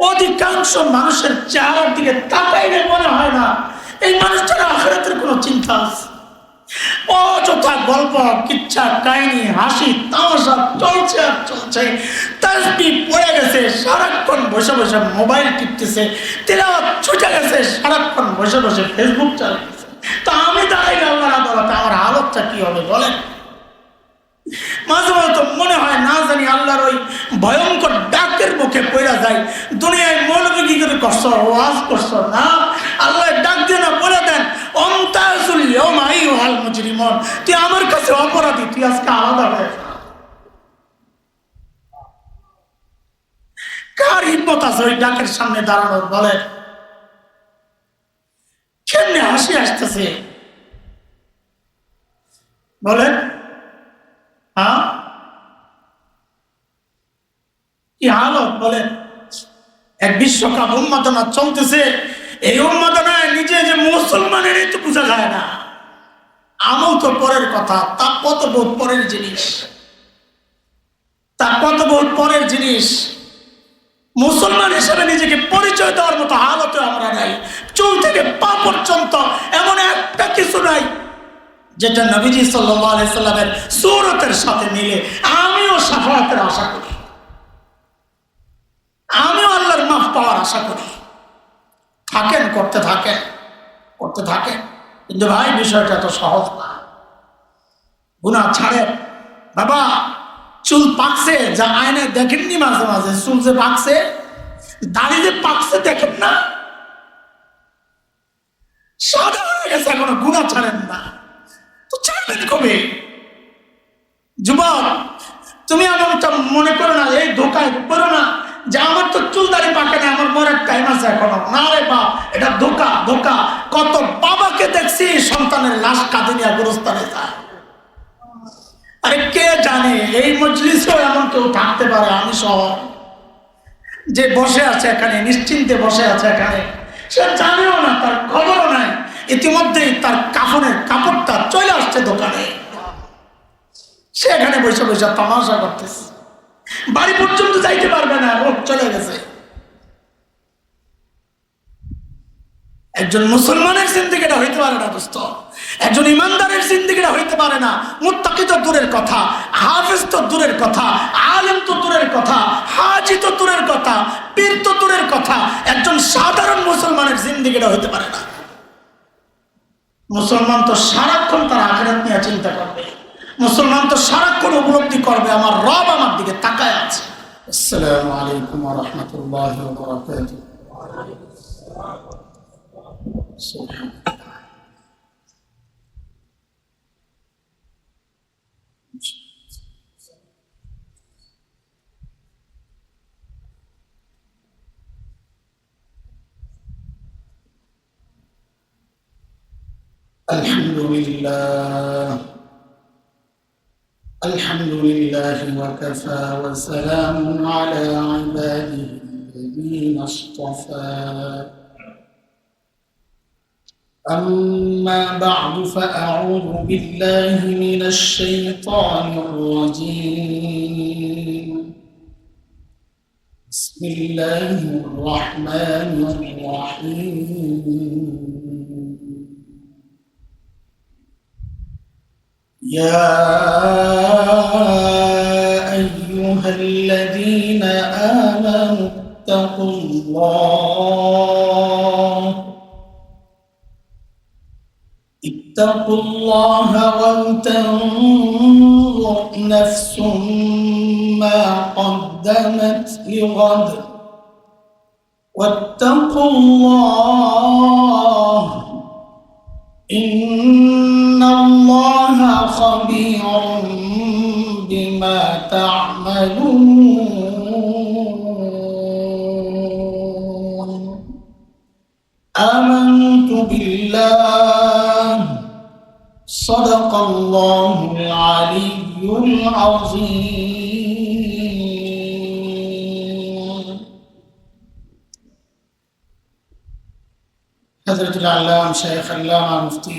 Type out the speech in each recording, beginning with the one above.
অধিকাংশ মানুষের চেহারার দিকে তাকাইলে মনে হয় না এই মানুষটার আখিরাতের কোনো চিন্তা আছে। অযথা গল্প, কিচ্ছা, কাহিনী, হাসি তামাশা চলছে আর চলছে। তাসবিহ পড়ে গেছে, সারাক্ষণ বসে বসে মোবাইল টিপতেছে। তিলাওয়াত ছুটে গেছে, সারাক্ষণ বসে বসে ফেসবুক চালাচ্ছে। তো আমি দাঁড়াইলে আল্লাহর আদালতে আমার হালতটা কি হবে বলেন? মাঝে মাঝে তো মনে হয় না জানি আল্লাহর ওই ভয়ঙ্কর ডাকের মুখে পড়া যায়। দুনিয়ায় মৌলবী কি করে করছো, ওয়াজ করছো না, আল্লাহ ডাক দিয়ে না বলে দেন অন্তাসুল ইয়াউমা আইয়ুহাল মুজরিমুন, তুই আমার কাছে অপরাধী, তুই আজকে আলাদা হয়ে যা। কার হিম্মত আছে ওই ডাকের সামনে দাঁড়ানোর বলে? কেমনে হাসি আসতেছে বলেন? হ্যাঁ, কি হালত বলেন? এক বিশ্বকাপ উন্মাদনা চলতেছে। এই উন্মাদনায় নিজে যে মুসলমানের তো বোঝা যায় না। আমল তো পরের কথা, তা কত বহুত পরের জিনিস, তা কত বহুত পরের জিনিস। মুসলমান হিসেবে নিজেকে পরিচয় দেওয়ার মতো হালতে আমরা নাই। চুল থেকে পা পর্যন্ত এমন একটা কিছু নাই যেটা নবীজি সাল্লাল্লাহু আলাইহি সাল্লামের সুরতের সাথে মিলে। আমিও শাফাআতের আশা করি, আমিও আল্লাহর মাফ পাওয়ার আশা করি। থাকেন, করতে থাকেন, করতে থাকেন। কিন্তু ভাই বিষয়টা তো সহজ না। গুনাহ ছাড়েন বাবা। চুল পাকছে, যা আয়নায় দেখেননি মাঝে মাঝে, চুল যে পাকছে, দাড়ি যে পাকছে দেখেন না, সাদা হয়ে গেছে, এখনো গুনাহ ছাড়েন না। তো ছাড়বেন কবে? যুবক, তুমি এমনটা মনে করো না, এই ধোকায় করো না যে আমার তো চুল দাড়ি পাকে না, আমার মরার টাইম আছে এখনো। না রে বাপ, এটা ধোকা, ধোকা। কত বাবাকে দেখছি সন্তানের লাশ কাঁধে নিয়ে গোরস্থানে যায়। আরে কে জানে এই মজলিসেও এমন কেউ থাকতে পারে, আমি সহ, যে বসে আছে এখানে, নিশ্চিন্তে বসে আছে এখানে, সে জানেও না, তার খবরও নাই, ইতিমধ্যেই তার কাফনের কাপড়টা চলে আসছে দোকানে, সে এখানে বসে বসে তামাশা করতেছে, বাড়ি পর্যন্ত যাইতে পারবে না, রোগ চলে গেছে। একজন মুসলমানের জিন্দেগিটা হইতে পারে না দোস্ত, একজন ইমানদারের জিন্দেগিটা হইতে পারে না। মুত্তাকি তো দূরের কথা, হাফেজ তো দূরের কথা, আলেম তো দূরের কথা, হাজি তো দূরের কথা, পীর তো দূরের কথা, একজন সাধারণ মুসলমানের জিন্দেগিটা হইতে পারে না। মুসলমান তো সারাক্ষণ তার আখিরাত নিয়ে চিন্তা করবে, মুসলমান তো সারাক্ষণ উপলব্ধি করবে আমার রব আমার দিকে তাকায় আছে। আসসালামু আলাইকুম ওয়া রাহমাতুল্লাহি ওয়া বারাকাতুহু। الحمد لله وكفى وسلام على عباده الذين اصطفى. أما بعد فأعوذ بالله من الشيطان الرجيم. بسم الله الرحمن الرحيم. يا أيها الذين آمنوا اتقوا الله ولتنظر نفس ما قدمت لغد واتقوا الله إن الله خبير بما تعملون. آمنت بالله صدق الله العلي العظيم. حضرت العلامة شيخ علامة مفتي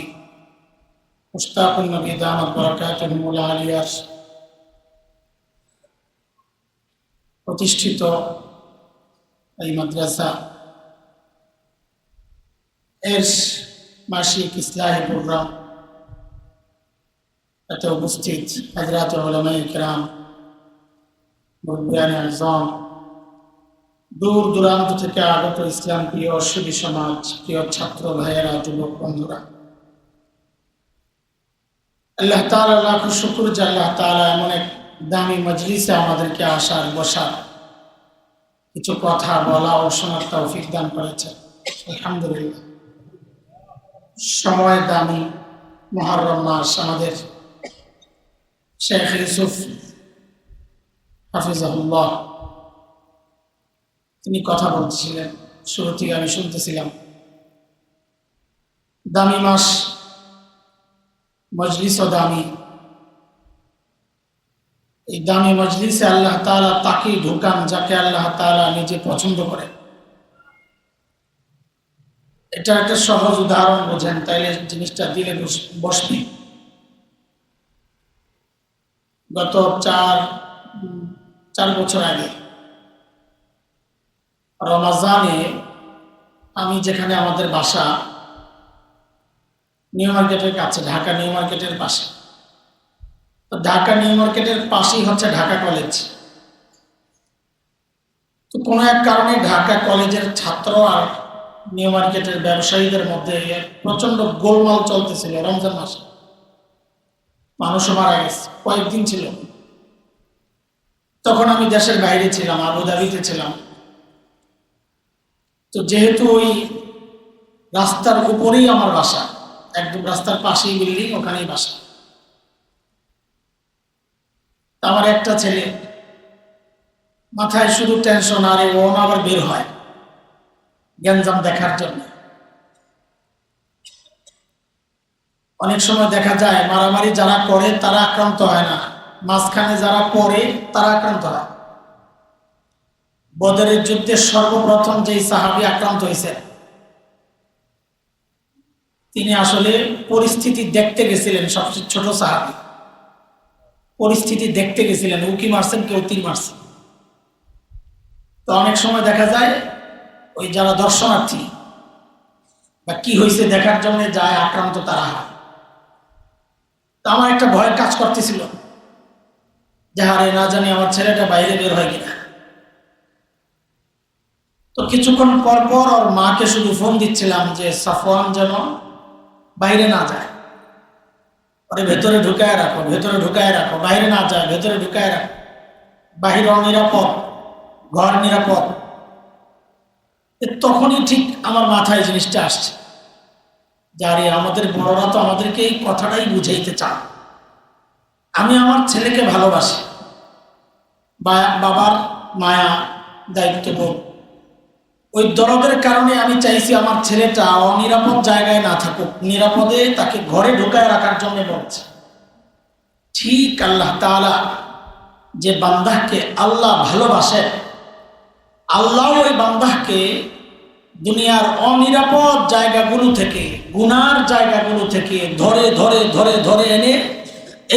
مشتاق النبي دامت بركاتهم العالية প্রতিষ্ঠিত এই মাদ্রাসা এর মাসিক ইসলাহি প্রোগ্রাম এতে উপস্থিত হযরত উলামায়ে কেরাম, মুরব্বিয়ানে আযম, দূর দূরান্ত থেকে আগত ইসলাম প্রিয় সুধী সমাজ, প্রিয় ছাত্র ভাইয়েরা, যুবক বন্ধুরা, আল্লাহ তাআলা লাখ শুকর যে আল্লাহ তাআলা এমন এক দামি মজলিসে আমাদেরকে আসার বসার, কিছু কথা বলা ও শোনার তৌফিক দান করেছেন। আলহামদুলিল্লাহ। সময় দামি, মুহররম মাস, আমাদের শেখ ইউসুফ হাফিজাহুল্লাহ তিনি কথা বলছিলেন, শুরু থেকে আমি শুনতেছিলাম। দামি মাস, মজলিসও দামি। এই দামি মজলিসে আল্লাহ তাআলা তাকেই ঢুকান যাকে আল্লাহ তাআলা নিজে পছন্দ করেন। এটা একটা সহজ উদাহরণ বোঝেন, তাইলে জিনিসটা দিলে বসবে। গত চার বছর আগে রমাজানে আমি যেখানে, আমাদের বাসা নিউ মার্কেটের কাছে, ঢাকা নিউ মার্কেটের পাশে। তো ঢাকা নিউ মার্কেটের পাশেই হচ্ছে ঢাকা কলেজ। তো কোনো এক কারণে ঢাকা কলেজের ছাত্র আর নিউ মার্কেটের ব্যবসায়ীদের মধ্যে প্রচন্ড গোলমাল চলতেছিল। রমজান মাসে মানুষও মারা গেছে, কয়েকদিন ছিল। তখন আমি দেশের বাইরে ছিলাম, আবুধাবিতে ছিলাম। তো যেহেতু ওই রাস্তার উপরেই আমার বাসা, একদম রাস্তার পাশেই বিল্ডিং, ওখানেই বাসা। আমার একটা ছেলে, মাথায় শুধু টেনশন, আরে ও আবার বের হয় গ্যাঞ্জাম দেখার জন্য। অনেক সময় দেখা যায় মারামারি যারা করে তারা আক্রান্ত হয় না, মাঝখানে যারা পড়ে তারা আক্রান্ত হয়। বদরের যুদ্ধে সর্বপ্রথম যেই সাহাবী আক্রান্ত হয়েছে, তিনি আসলে পরিস্থিতি দেখতে গেছিলেন। সবচেয়ে ছোট সাহাবী, পরিস্থিতি দেখতে গেছিলেন। উকি মারছেন, কেউ তীর মারছেন। তো অনেক সময় দেখা যায় ওই যারা দর্শনার্থী বা কি হয়েছে দেখার জন্য যায়, আক্রান্ত তারা হয়। তো আমার একটা ভয় কাজ করতেছিল যে হারে না জানি আমার ছেলেটা বাইরে বের হয় কিনা। তো কিছুক্ষণ পর পর ওর মাকে শুধু ফোন দিচ্ছিলাম যে সাফওয়ান যেন বাইরে না যায়, ওরে ভেতরে ঢুকায় রাখো, ভেতরে ঢুকায় রাখো, বাইরে না যায়, ভেতরে ঢুকায় রাখো। বাহির নিরাপদ, ঘর নিরাপদ। তখনই ঠিক আমার মাথায় জিনিসটা আসছে যে আরে আমাদের বড়রা তো আমাদেরকে এই কথাটাই বুঝাইতে চান। আমি আমার ছেলেকে ভালোবাসি, বাবার মায়া, দায়িত্ববোধ, ওই দরদের কারণে আমি চাইছি আমার ছেলেটা অনিরাপদ জায়গায় না থাকুক, নিরাপদে তাকে ঘরে ঢুকায় রাখার জন্য বলছে। ঠিক আল্লাহ তাআলা যে বান্দাকে আল্লাহ ভালোবাসে, আল্লাহ ওই বান্দাকে দুনিয়ার অনিরাপদ জায়গাগুলো থেকে, গুনার জায়গাগুলো থেকে ধরে ধরে ধরে ধরে এনে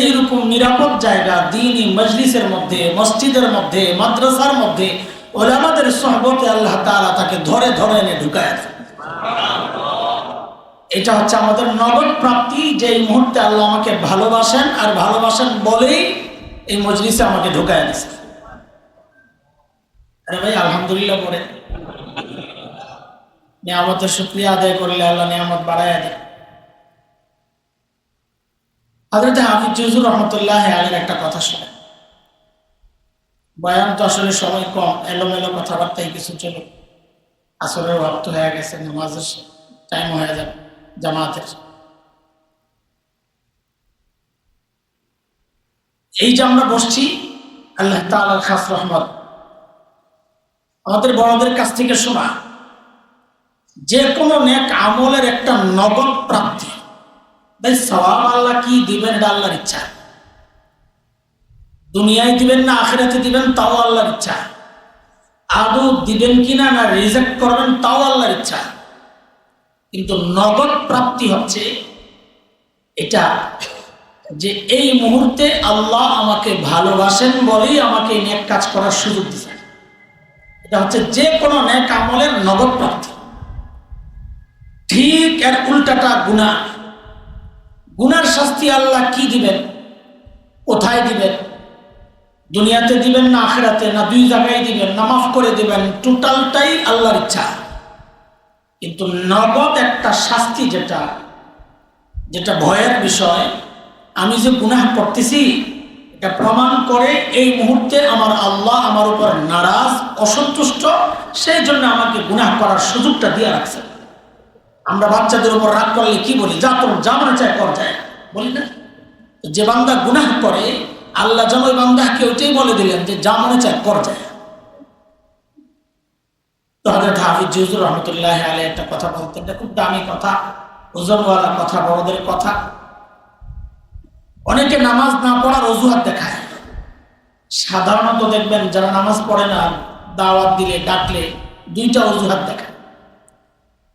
এইরকম নিরাপদ জায়গা, দ্বীনি মজলিসের মধ্যে, মসজিদের মধ্যে, মাদ্রাসার মধ্যে, উলামাদের সোহবতে আল্লাহ তাআলা তাকে ধরে ধরে এনে ঢুকায় দেন। এটা হচ্ছে আমাদের নগদ প্রাপ্তি, যে এই মুহূর্তে আল্লাহ আমাকে ভালোবাসেন, আর ভালোবাসেন বলেই এই মজলিসে আমাকে ঢুকায় দিয়েছে। আরে ভাই আলহামদুলিল্লাহ পড়ে নিয়ামতের শুকরিয়া আদায় করলে আল্লাহ নিয়ামত বাড়ায় দেয়। হযরত হাফিজ হুজুর রহমতুল্লাহ আলাইহির একটা কথা শুনে, বয়ান তো আসলে সময় কম, এলোমেলো কথাবার্তায় কিছু চলো। আসরের ওয়াক্ত হয়ে গেছে, নামাজের টাইম হয়ে যাবে জামাতের। এই যে আমরা বসছি, আল্লাহ তাআলার খাস রহমত। আমাদের বড়দের কাছ থেকে শোনা, যে কোনো নেক আমলের একটা নগদ প্রাপ্তি। তাই সওয়াব আল্লাহ কি দিবেন এটা আল্লাহর ইচ্ছা। দুনিয়ায় দিবেন না আখিরাতে দিবেন তাও আল্লাহর ইচ্ছা। আদৌ দিবেন কিনা না রিজেক্ট করবেন তাও আল্লাহর ইচ্ছা। কিন্তু নগদ প্রাপ্তি হচ্ছে এটা, যে এই মুহূর্তে আল্লাহ আমাকে ভালোবাসেন বলেই আমাকে নেক কাজ করার সুযোগ দিয়েছেন। এটা হচ্ছে যে কোনো নেক আমলের নগদ প্রাপ্তি। ঠিক এর উল্টাটা গুনাহ। গুনার শাস্তি আল্লাহ কি দিবেন, কোথায় দিবেন? দুনিয়াতে দিবেন না আখিরাতে, না দুই জায়গায় দিবেন, না মাফ করে দিবেন? টোটালটাই আল্লাহর ইচ্ছা। কিন্তু নগদ একটা শাস্তি, যেটা যেটা ভয়ের বিষয়, আমি যে গুনাহ করতেছি এটা প্রমাণ করে এই মুহূর্তে আমার আল্লাহ আমার উপর নারাজ, অসন্তুষ্ট, সেই জন্য আমাকে গুনাহ করার সুযোগটা দিয়ে রাখছে। আমরা বাচ্চাদের উপর রাগ করলে কি বলি? যা তোর যা মনে চায় কর যায়, বলি না? যে বান্দা গুনাহ করে আল্লাহ যেন ওই বান্দাকে ওইটাই বলে দিলেন যে যা মনে চায় কর যায়। তো হযরত হাফিজ হুজুর রহমতুল্লাহ আলাইহি একটা কথা বলতেন, এটা খুব দামি কথা, ওজনওয়ালা কথা, বড়দের কথা। অনেকে নামাজ না পড়ার অজুহাত দেখায়। সাধারণত দেখবেন যারা নামাজ পড়ে না, দাওয়াত দিলে ডাকলে দুইটা অজুহাত দেখায়।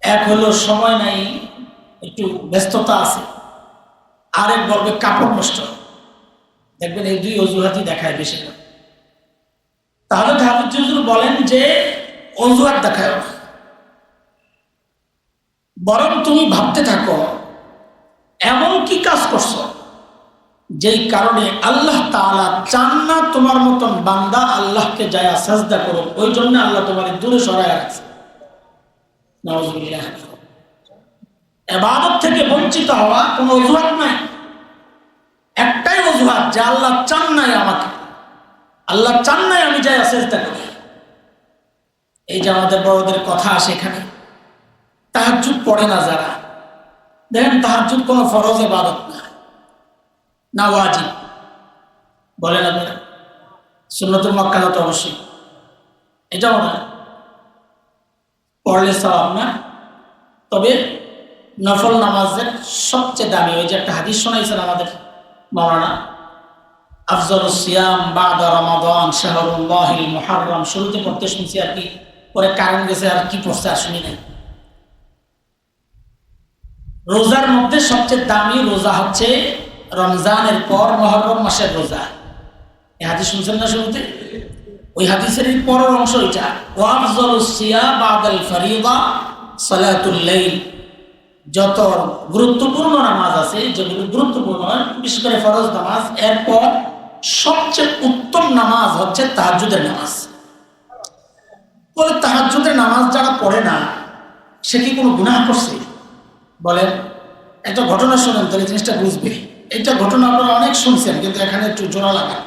এক হলো সময় নাই, একটু ব্যস্ততা আছে, আরেক বলবে কাপড় নষ্ট। দেখবেন এই দুই অজুহাতই দেখায় বেশি। তাহলে হাফিজ হুজুর বলেন যে অজুহাত দেখায় না, বরং তুমি ভাবতে থাকো এমন কি কাজ করছো যেই কারণে আল্লাহ তাআলা চান না তোমার মতন বান্দা আল্লাহকে যায় সাজদা করো, ওই জন্য আল্লাহ তোমার দূরে সরায় রাখছে। নাউযুবিল্লাহ। ইবাদত থেকে বঞ্চিত হওয়া কোনো অজুহাত নাই, একটাই অজুহাত যে আল্লাহ চান নাই আমাকে, আল্লাহ চান নাই আমি যাই সাজদা করি। এই যে আমাদের বড়দের কথা আসে এখানে, তাহাজ্জুদ পড়ে না যারা, দেখেন তাহাজ্জুদ কোনো ফরজ ইবাদত না, না ওয়াজিব। বলেন আপনারা সুন্নতুল মুআক্কাদা তো অবশ্যই, এটাও না, পড়লে সওয়াব না। তবে নফল নামাজের সবচেয়ে দামি, ওই যে একটা হাদিস শোনাইছেন আমাদের মাওলানা, আফজালুস সিয়াম বাদা রমাদান শাহরুল্লাহিল মুহাররম, শুরুতে পড়তে শুনছি আর কি, পরে কারণ গেছে আর কি পড়ছে আর শুনি নাই। রোজার মধ্যে সবচেয়ে দামি রোজা হচ্ছে রমজানের পর মুহররম মাসের রোজা। এই হাদিস শুনছেন না শুরুতে? ওই হাদিসের পরের অংশ এটা, ওয়া আফজালুস সিয়াম বাদাল ফরিদা সালাতুল লাইল। যত গুরুত্বপূর্ণ নামাজ আছে, যেগুলো গুরুত্বপূর্ণ, বিশেষ করে ফরজ নামাজ, এরপর সবচেয়ে উত্তম নামাজ হচ্ছে তাহাজ্জুদের নামাজ। বলে তাহাজ্জুদের নামাজ যারা পড়ে না সে কি কোনো গুনাহ করছে? বলেন, একটা ঘটনা শোনেন তাহলে জিনিসটা বুঝবে। এটা ঘটনা আপনারা অনেক শুনছেন, কিন্তু এখানে একটু জোড়া লাগান।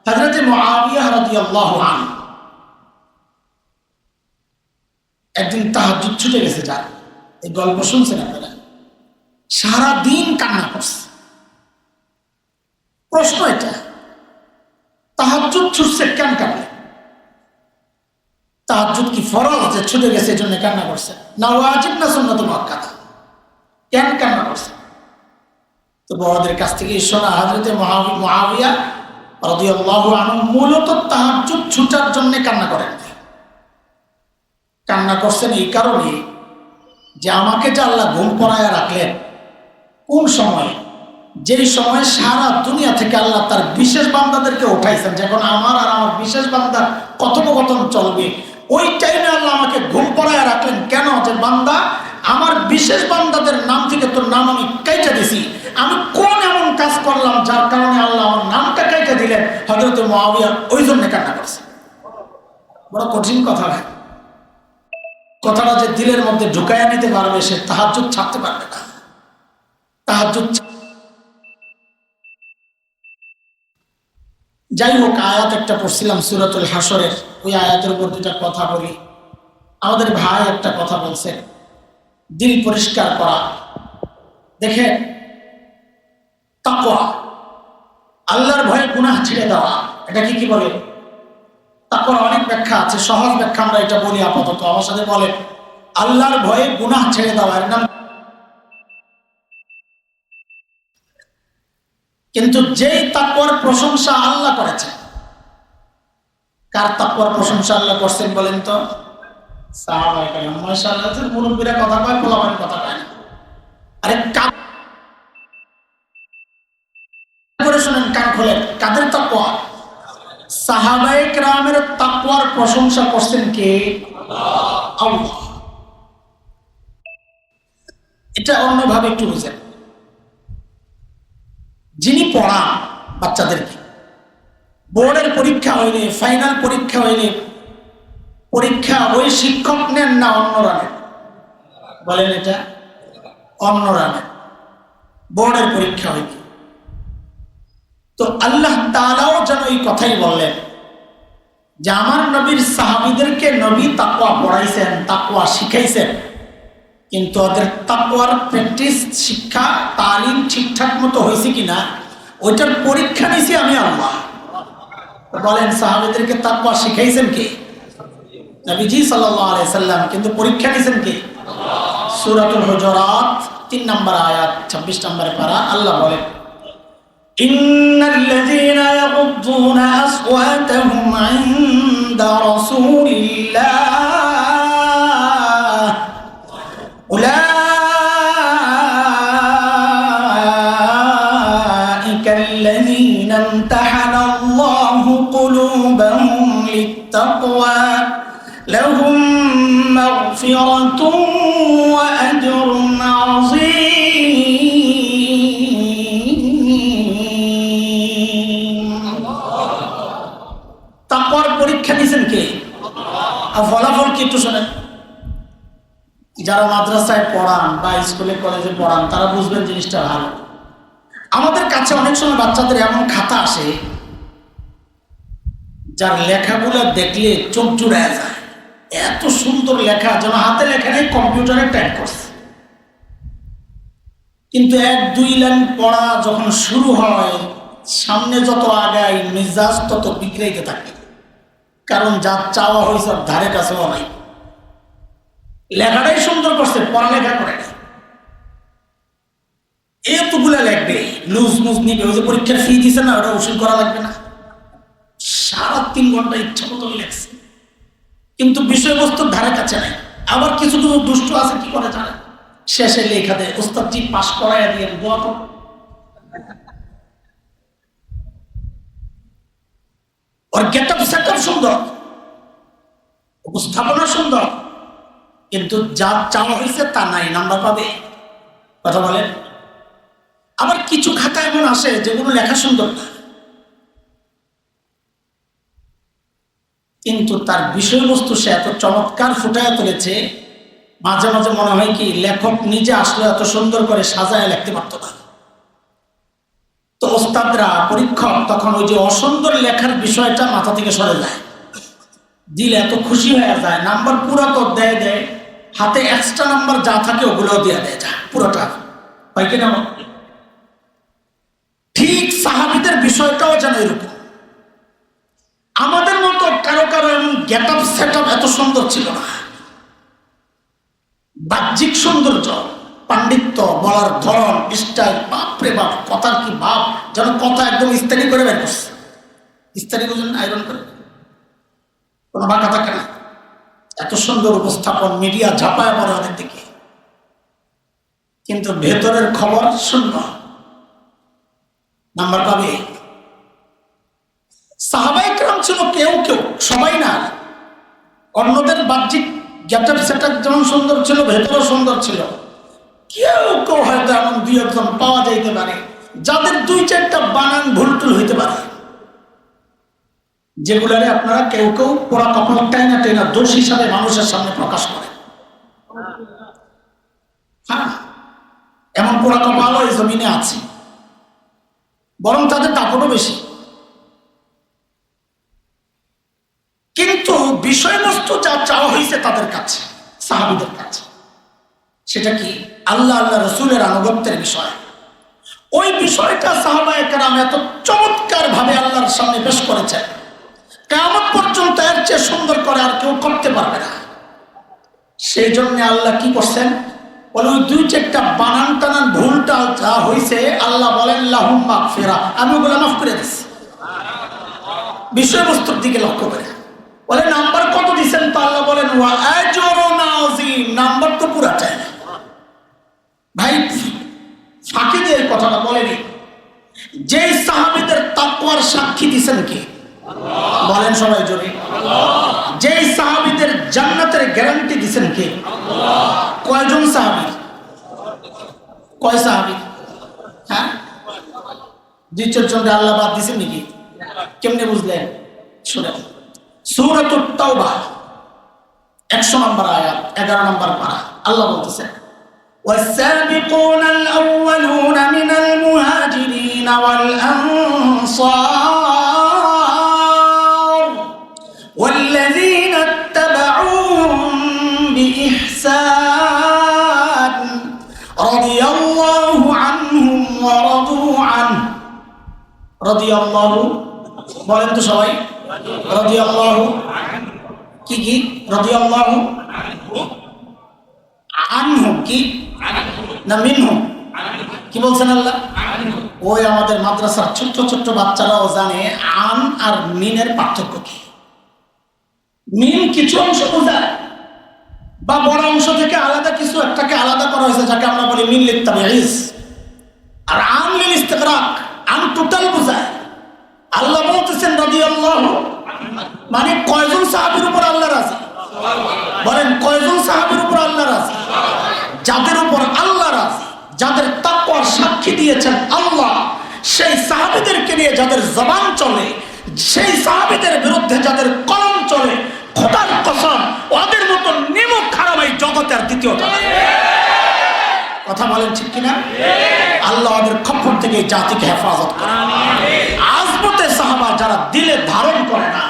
হযরত মুআবিয়া রাদিয়াল্লাহু আনহু একদিন তাহাজ্জুদ ছুটে গেছে, যার এই গল্প শুনছেন আপনারা, সারা দিন কান্না করছে। প্রশ্ন এটা, তাহাজ্জুদ ছুটছে কেন কান্না? তাহাজ্জুদ কি ফরজ যে ছুটে গেছে এই জন্য কান্না করছে, না ওয়াজিব না সুন্নাতুল মুআক্কাদা? কেন কান্না করছে? তো বড়দের কাছ থেকে শোনা, হযরত মুআবিয়া রাদিয়াল্লাহু আনহু মূলত তাহাজ্জুদ ছুটার জন্য কান্না করেন। কান্না করছেন এই কারণে যে আমাকে যে আল্লাহ ঘুম পড়ায় রাখলেন কোন সময়, যেই সময় সারা দুনিয়া থেকে আল্লাহ তার বিশেষ বান্দাদেরকে উঠাইছেন, যখন আমার আর আমার বিশেষ বান্দার কথোপকথন চলবে, ওই টাইমে আল্লাহ আমাকে ঘুম পড়ায় রাখলেন। কেন? যে বান্দা, আমার বিশেষ বান্দাদের নাম থেকে তোর নাম আমি কাইটা দিছি, আমি কোন এমন কাজ করলাম যার কারণে আল্লাহ আমার নামটা কাইটা দিলেন? হযরত মুআবিয়া ওই জন্য কান্না করছে। বড় কঠিন কথা ভাই, কথাটা যে দিলের মধ্যে ঢুকাইয়া নিতে পারবে সে তাহাজ্জুদ ছাড়তে পারবে না। তাহাজ্জুদ, যাই হোক, আয়াত একটা পড়ছিলাম সূরাতুল হাসরের, ওই আয়াতের উপর দুটা কথা বলি। আমাদের ভাই একটা কথা বলছেন, দিল পরিষ্কার করা। দেখেন, তাকওয়া, আল্লাহর ভয়ে গুনাহ ছেড়ে দেওয়া, এটাকে কি বলে? তাকওয়ার অনেক ব্যাখ্যা আছে, সহজ ব্যাখ্যা আমরা এটা বলি আপাতত। আমার সাথে বলে, আল্লাহর ভয়ে গুনাহ ছেড়ে দেওয়া, এর নাম। কিন্তু যেই তাকওয়ার প্রশংসা আল্লাহ করেছেন, কার তাকওয়ার প্রশংসা আল্লাহ করছেন বলেন তো? সাহাবায়ে কেরাম। মাশাআল্লাহ, মুরব্বিরা কথা কয়, পোলাপান কথা কয় না। আরে করে শুনেন, কান খোলেন, কাদের তাকওয়া? সাহাবায়ে কেরামের তাকওয়ার প্রশংসা করছেন কে? আল্লাহ। এটা অন্যভাবে একটু বুঝেন। যিনি পড়ান বাচ্চাদেরকে, বোর্ডের পরীক্ষা হইলে, ফাইনাল পরীক্ষা হইলে, পরীক্ষা ওই শিক্ষক নেন না অন্যরা নেন? বলেন, এটা অন্যরা নেন বোর্ডের পরীক্ষা হইলে। তো আল্লাহ তাআলাও যেন এই কথাই বললেন যে আমার নবীর সাহাবীদেরকে নবী তাকওয়া পড়াইছেন, তাকওয়া শিখাইছেন, কিন্তু ওদের তাকওয়ার প্র্যাকটিস, শিক্ষা, তালিম ঠিকঠাক মতো হয়েছে কিনা ওইটার পরীক্ষা নিছি আমি আল্লাহ। বলেন, সাহাবীদেরকে তাকওয়া শিখাইছেন কে? নবীজি সাল্লাল্লাহু আলাইহি সাল্লাম। কিন্তু পরীক্ষা নিছেন কে? সূরাতুল হুজুরাত 3 নম্বর আয়াত 26 নম্বরে পারা আল্লাহ বলেন, ইন্নাল্লাযীনা ইয়াগুদ্দুনা আসওয়াতাহুম ইনদা রাসূলিল্লাহ উলাইকাল্লাযীনা ইমতাহানাল্লাহু কুলুবাহুম লিত্তাকওয়া লাহুম মাগফিরাতুন ওয়া আজরুন আযীম। তাকওয়ার পরীক্ষা নিছেন কে? আর ফলাফল কি একটু শোনেন। যারা মাদ্রাসায় পড়ান বা স্কুলে কলেজে পড়ান তারা বুঝবেন জিনিসটা ভালো। আমাদের কাছে অনেক সময় বাচ্চাদের এমন খাতা আসে যার লেখাগুলো দেখলে চোখ জুড়ায় যায়। এত সুন্দর লেখা, যেন হাতে লেখা নেই, কম্পিউটারে টাইপ করছে। কিন্তু 1-2 লাইন পড়া যখন শুরু হয়, সামনে যত আগায় মেজাজ তত বিগড়াইতে থাকে। কারণ যা চাওয়া হয়েছে ধারে কাছেও নাই। লেখাটাই সুন্দর করছে, পড়ালেখা করে না। এতগুলা লাগবে, লুজ মুজ নিবে। ওই যে পরীক্ষার ফি দিছে না, ওটা উসুল করা লাগবে না? 3.5 ঘন্টা ইচ্ছা মতো লেখছে, কিন্তু বিষয়বস্তুর ধারে কাছে নাই। আবার কিছু দুষ্ট আছে, কি করে জানে, শেষে লেখা দেয় ওস্তাদজি পাস করাইয়া দিয়ে দোয়া কর। ওর গেটআপ সেটআপ সুন্দর, উপস্থাপনা সুন্দর, কিন্তু যা চাওয়া হয়েছে তা নাই, নাম্বার পাবে? কথা বলেন। আবার কিছু খাতা এমন আসে যেগুলো লেখা সুন্দর না, কিন্তু তার বিষয়বস্তু সে এত চমৎকার ফুটায় তুলেছে, মাঝে মাঝে মনে হয় কি লেখক নিজে আসলে এত সুন্দর করে সাজায় লিখতে পারত না। তো ওস্তাদরা, পরীক্ষক তখন ওই যে অসুন্দর লেখার বিষয়টা মাথা থেকে সরে যায়, দিলে এত খুশি হয়ে যায়। নাম্বার পুরো তো দেয়, হাতে এক্সট্রা নাম্বার যা থাকে ওগুলোও দিয়ে দেয়, যা পুরোটা হয় কিনা। ঠিক সাহাবীদের বিষয়টাও যেন এরকম। আমাদের মতো কারো কারো এমন গেটআপ সেটআপ এত সুন্দর ছিল না। বাহ্যিক সৌন্দর্য, পাণ্ডিত্য, বলার ধরন, স্টাইল, বাপরে বাপ, কথার কি ভাব, যেন কথা একদম ইস্তারি করে বের করছে। ইস্তারি বুঝেন, আয়রন করে, কোনো বাঁকা থাকে না। এত সুন্দর উপস্থাপন, মিডিয়া ঝাঁপায় পড়ে ওদের দিকে, কিন্তু ভেতরের খবর শূন্য। নাম্বার পাবে? সাহাবায়ে কেরাম ছিল কেউ কেউ, সবাই না। অন্যদের বাহ্যিক গেটআপ সেটআপ যেমন সুন্দর ছিল, ভেতরও সুন্দর ছিল। কেউ কেউ হয়তো এমন 2-1 জন পাওয়া যাইতে পারে যাদের 2-4টা বানান ভুলটুল হইতে পারে, যেগুলারে আপনারা কেউ কেউ পোড়া কপাল টাইনা দোষ হিসাবে মানুষের সামনে প্রকাশ করে। হ্যাঁ, এমন পোড়া কপালও এই জমিনে আছে, বরং তাদের দাপটও বেশি। কিন্তু বিষয়বস্তু যা চাওয়া হয়েছে তাদের কাছে, সাহাবীদের কাছে, সেটা কি? আল্লাহ আল্লাহ রসুলের আনুগত্যের বিষয়। ওই বিষয়টা সাহাবায়ে কেরাম এত চমৎকার ভাবে আল্লাহর সামনে পেশ করেছেন, কিয়ামত পর্যন্ত এর চেয়ে সুন্দর করে আর কেউ করতে পারবে না। সেই জন্য আল্লাহ কি করছেন? বলে ওই 2-4টা বানান টানান ভুলটা যা হয়েছে, আল্লাহ বলেন লাহুম মাগফিরা, আমি ওগুলো মাফ করে দিচ্ছি। বিষয়বস্তুর দিকে লক্ষ্য করে বলে নাম্বার কত দিচ্ছেন? তো আল্লাহ বলেন ওয়া আজরুন আযীম, নাম্বার তো পুরাটাই। ভাই ফাঁকি দিয়ে কথাটা বলেনি। যেই সাহাবীদের তাকওয়ার সাক্ষী দিচ্ছেন কে? বলেন সবাই জোরে। যেই সাহাবীদের জান্নাতের গ্যারান্টি দিয়েছেন কে? কয়জন সাহাবী? কয় সাহাবী? হ্যাঁ, 2-4 জনকে আল্লাহ বাদ দিয়েছেন নাকি? কেমনে বুঝলেন? শুনেন, সূরাতুত তাওবা 100 নম্বর আয়াত 11 নম্বর পারা আল্লাহ বলতেছেন, والسابقون الأولون من المهاجرين والأنصار والذين اتبعوهم بإحسان رضي الله عنهم ورضوا عنه رضي الله বলেন তো সবাই رضي الله কি رضي الله عنهم কি না মিনহু কি বলছেন আল্লাহ? ওই আমাদের মাদ্রাসার ছোট্ট ছোট্ট বাচ্চারাও জানে আন আর মিনের পার্থক্য কি। মিন কিছু অংশ বোঝায় বা বড় অংশ থেকে আলাদা কিছু একটাকে আলাদা করা হয়েছে, যাকে আমরা বলি মিন লিত্তাবিঈজ। আর আন লিল ইস্তিগরাক, আন টোটাল বোঝায়। আল্লাহ বলতেছেন রাদিয়াল্লাহু, মানে কয়জন সাহাবীর উপর আল্লাহ রাজি? বলেন কয়জন সাহাবীর উপর আল্লাহ রাজি? যাদের উপর আল্লাহ রাজি, যাদের তাকওয়ার সাক্ষী দিয়েছেন আল্লাহ, সেই সাহাবীদেরকে নিয়ে যাদের জবান চলে, সেই সাহাবীদের বিরুদ্ধে যাদের কলম চলে, খোদার কসম ওদের মতো নিমক খারাপ এই জগতে আর দ্বিতীয়টা নাই। কথা বলেন ঠিক কিনা? আল্লাহ ওদের খপ্পর থেকে এই জাতিকে হেফাজত করে। আজমতে সাহাবা যারা দিলে ধারণ করে না,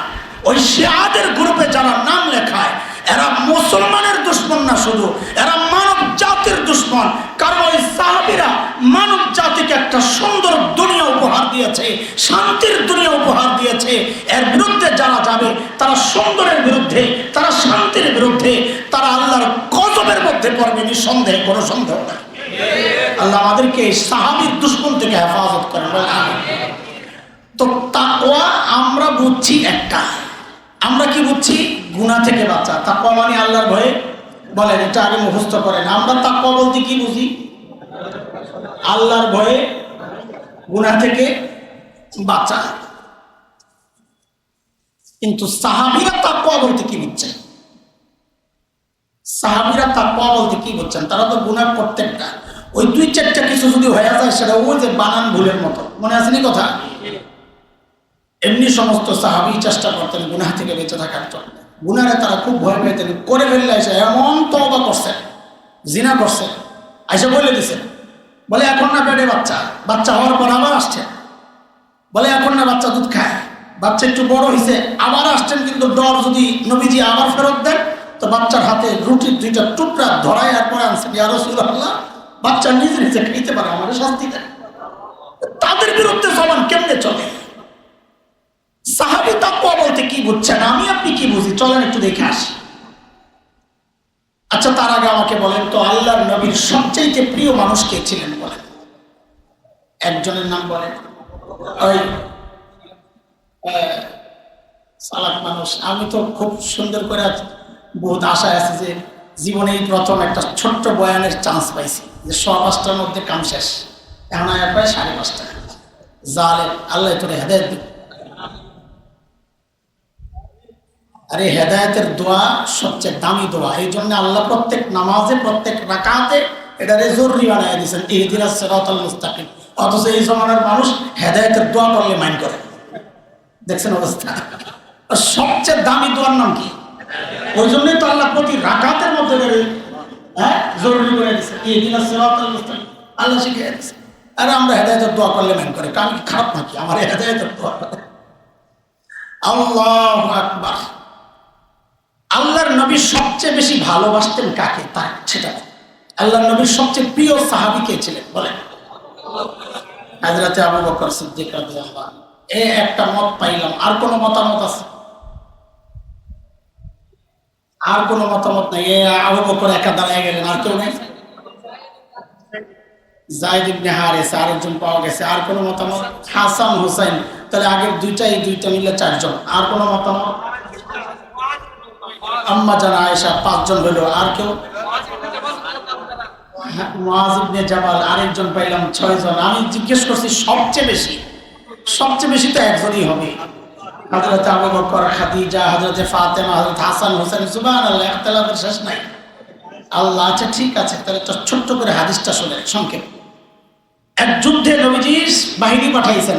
ওই শিয়াদের গ্রুপে যারা নাম লেখায়, এরা মুসলমানের দুশমন না, শুধু এরা মানব জাতির দুশমন। কারণ ওই সাহাবীরা মানব জাতিকে একটা সুন্দর দুনিয়া উপহার দিয়েছে, শান্তির দুনিয়া উপহার দিয়েছে। এর বিরুদ্ধে যারা যাবে তারা সুন্দরের বিরুদ্ধে, তারা শান্তির বিরুদ্ধে, তারা আল্লাহর গজবের মধ্যে পড়বে, নিঃসন্দেহে কোনো সন্দেহ নাই। আল্লাহ আমাদেরকে সাহাবীর দুশমন থেকে হেফাজত করেন। তো তাকওয়া আমরা বুঝছি একটা, আমরা কি বুঝছি? গুনাহ থেকে বাঁচা। তাকওয়া মানে আল্লাহর ভয়ে। বলেন এটা আগে মুখস্থ করেন। আমরা তাকওয়া বলতে কি বুঝি? আল্লাহর ভয়ে গুনাহ থেকে বাঁচা। কিন্তু সাহাবীরা তাকওয়া বলতে কি বুঝছেন? সাহাবীরা তাকওয়া বলতে কি বুঝছেন? তারা তো গুনাহ প্রত্যেকটা, ওই 2-4টা কিছু যদি হয়ে যায় সেটা ওই যে বানান ভুলের মতো, মনে আছে নি কথা? এমনি সমস্ত সাহাবী চেষ্টা করতেন গুনাহ থেকে বেঁচে থাকার জন্য। গুনাহে তারা খুব ভয় পেতেন, করে ফেললে এসে এমন তওবা করছে, জিনা করছে, আইসা বলে দিছে, বলে এখন না পেটে বাচ্চা, বাচ্চা হওয়ার পর আবার আসছে, বলে এখন না বাচ্চা দুধ খায়, বাচ্চা একটু বড় হয়েছে আবার আসছেন। কিন্তু ডর যদি নবীজি আবার ফেরত দেন তো বাচ্চার হাতে রুটির 2টা টুকরা ধরায় আর পরে আনছেন, ইয়া রাসূলুল্লাহ বাচ্চা নিজে নিজে খাইতে পারে, আমাদের শাস্তি দেন। তাদের বিরুদ্ধে জবান কেমনে চলে? সাহাবী তাকওয়া বলতে কি বুঝছেন? আমি আপনি কি বুঝি? চলেন একটু দেখে আসি। আচ্ছা, তার আগে আমাকে বলেন তো আল্লাহর নবীর সবচেয়ে প্রিয় মানুষ কে ছিলেন? বলেন একজনের নাম বলেন। ওই সালাক মানুষ। আমি তো খুব সুন্দর করে বহুত আশায় আছি যে জীবনে এই প্রথম একটা ছোট্ট বয়ানের চান্স পাইছি, যে 5:15টার মধ্যে কাম শেষ, এখন আয়া প্রায় 5:30। জালেম, আল্লাহ তোরে হেদায়েত দিন। আরে হেদায়েতের দোয়া সবচেয়ে দামি দোয়া, এই জন্য আল্লাহ প্রত্যেক নামাজে প্রত্যেক রাকাতে এটারে জরুরি বানায় দিয়েছেন, ইহদিনাস সিরাতাল মুস্তাকিম। অথচ এই জমানার মানুষ হেদায়েতের দোয়া করলে মাইন্ড করে। দেখছেন অবস্থা? সবচেয়ে দামি দোয়ার নাম কি? ওই জন্যই তো আল্লাহ প্রতি রাকাতের মধ্যে জরুরি করে দিয়েছে, ইহদিনাস সিরাতাল মুস্তাকিম। আল্লাহ শিখিয়ে দিয়েছে। আরে আমরা হেদায়েতের দোয়া করলে মাইন্ড করে, আমি কি খারাপ নাকি? আমার হেদায়েতের দোয়া করে। আল্লাহু আকবার। আল্লাহর নবী সবচেয়ে বেশি ভালোবাসতেন কাকে? তার সেটা আল্লাহর নবীর সবচেয়ে প্রিয় সাহাবী কে ছিলেন? বলেন হযরতে আবু বকর সিদ্দিক রাদিয়াল্লাহু আনহু। একটা মত পাইলাম, আর কোন মতামত আছে? আর কোন মতামত নাই? আবু বকর একা দাঁড়ায় গেলেন, আর কেউ নেই? যায়েদ ইবনে হারিসা আরেকজন পাওয়া গেছে, আর কোন মতামত? হাসান হুসাইন, তাহলে আগের দুইটা, এই দুইটা মিলে 4 জন। আর কোন মতামত? আম্মা জান আয়েশা 5 জন হলো, আর কেউ? মুআয ইবনে জাবাল আরেকজন পাইলাম, 6 জন। আমি জিজ্ঞেস করছি সবচেয়ে বেশি তো একজনই হবে। হযরত আবু বকর, খাদিজা, হযরত ফাতেমা, হযরত হাসান, হোসেন, সুবহানাল্লাহ, ইখতিলাফের শেষ নাই। আল্লাহ, আচ্ছা ঠিক আছে, তাহলে ছোট্ট করে হাদিসটা শুনে সংক্ষেপ। এক যুদ্ধে নবীজি বাহিনী পাঠাইছেন,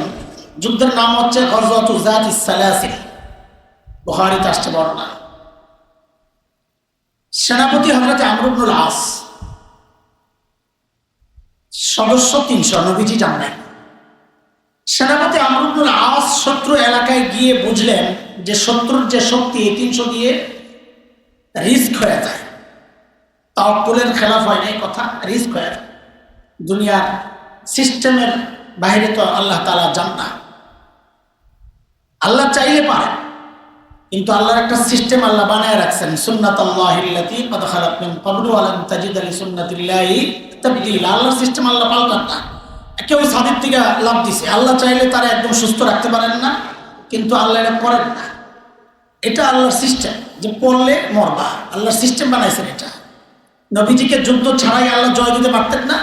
যুদ্ধের নাম হচ্ছে গজওয়াতু যাতিস সালাসিল, বুখারীতে আসছে বর্ণনা। সেনাপতি হযরত আমর ইবনুল আস, সদস্য 300, নবীজি যান নাই। সেনাপতি আমর ইবনুল আস শত্রু এলাকায় গিয়ে বুঝলেন যে শত্রুর যে শক্তি, এই 300 দিয়ে রিস্ক হয়ে যায়। তাওয়াক্কুলের খেলাফ হয় নাই কথা, রিস্ক হয়ে যায়। দুনিয়ার সিস্টেমের বাইরে তো আল্লাহ তাআলা যান না। আল্লাহ চাইলে পারে, কিন্তু আল্লাহর একটা সিস্টেম আল্লাহ বানায় রাখছেন। সুন্নাতুল্লাহিল্লাতী ক্বাদ খালাত মিন ক্বাবলু ওয়া লান তাজিদা লিসুন্নাতিল্লাহি তাবদীলা। আল্লাহর সিস্টেম আল্লাহ পাল্টান না। কেউ ছাদের থেকে লাফ দিছে, আল্লাহ চাইলে তারা একদম সুস্থ রাখতে পারেন না, কিন্তু আল্লাহ এটা করেন না। এটা আল্লাহর সিস্টেম, যে পড়লে মরবা, আল্লাহর সিস্টেম বানাইছেন এটা। নবীজিকে যুদ্ধ ছাড়াই আল্লাহ জয় দিতে পারতেন না?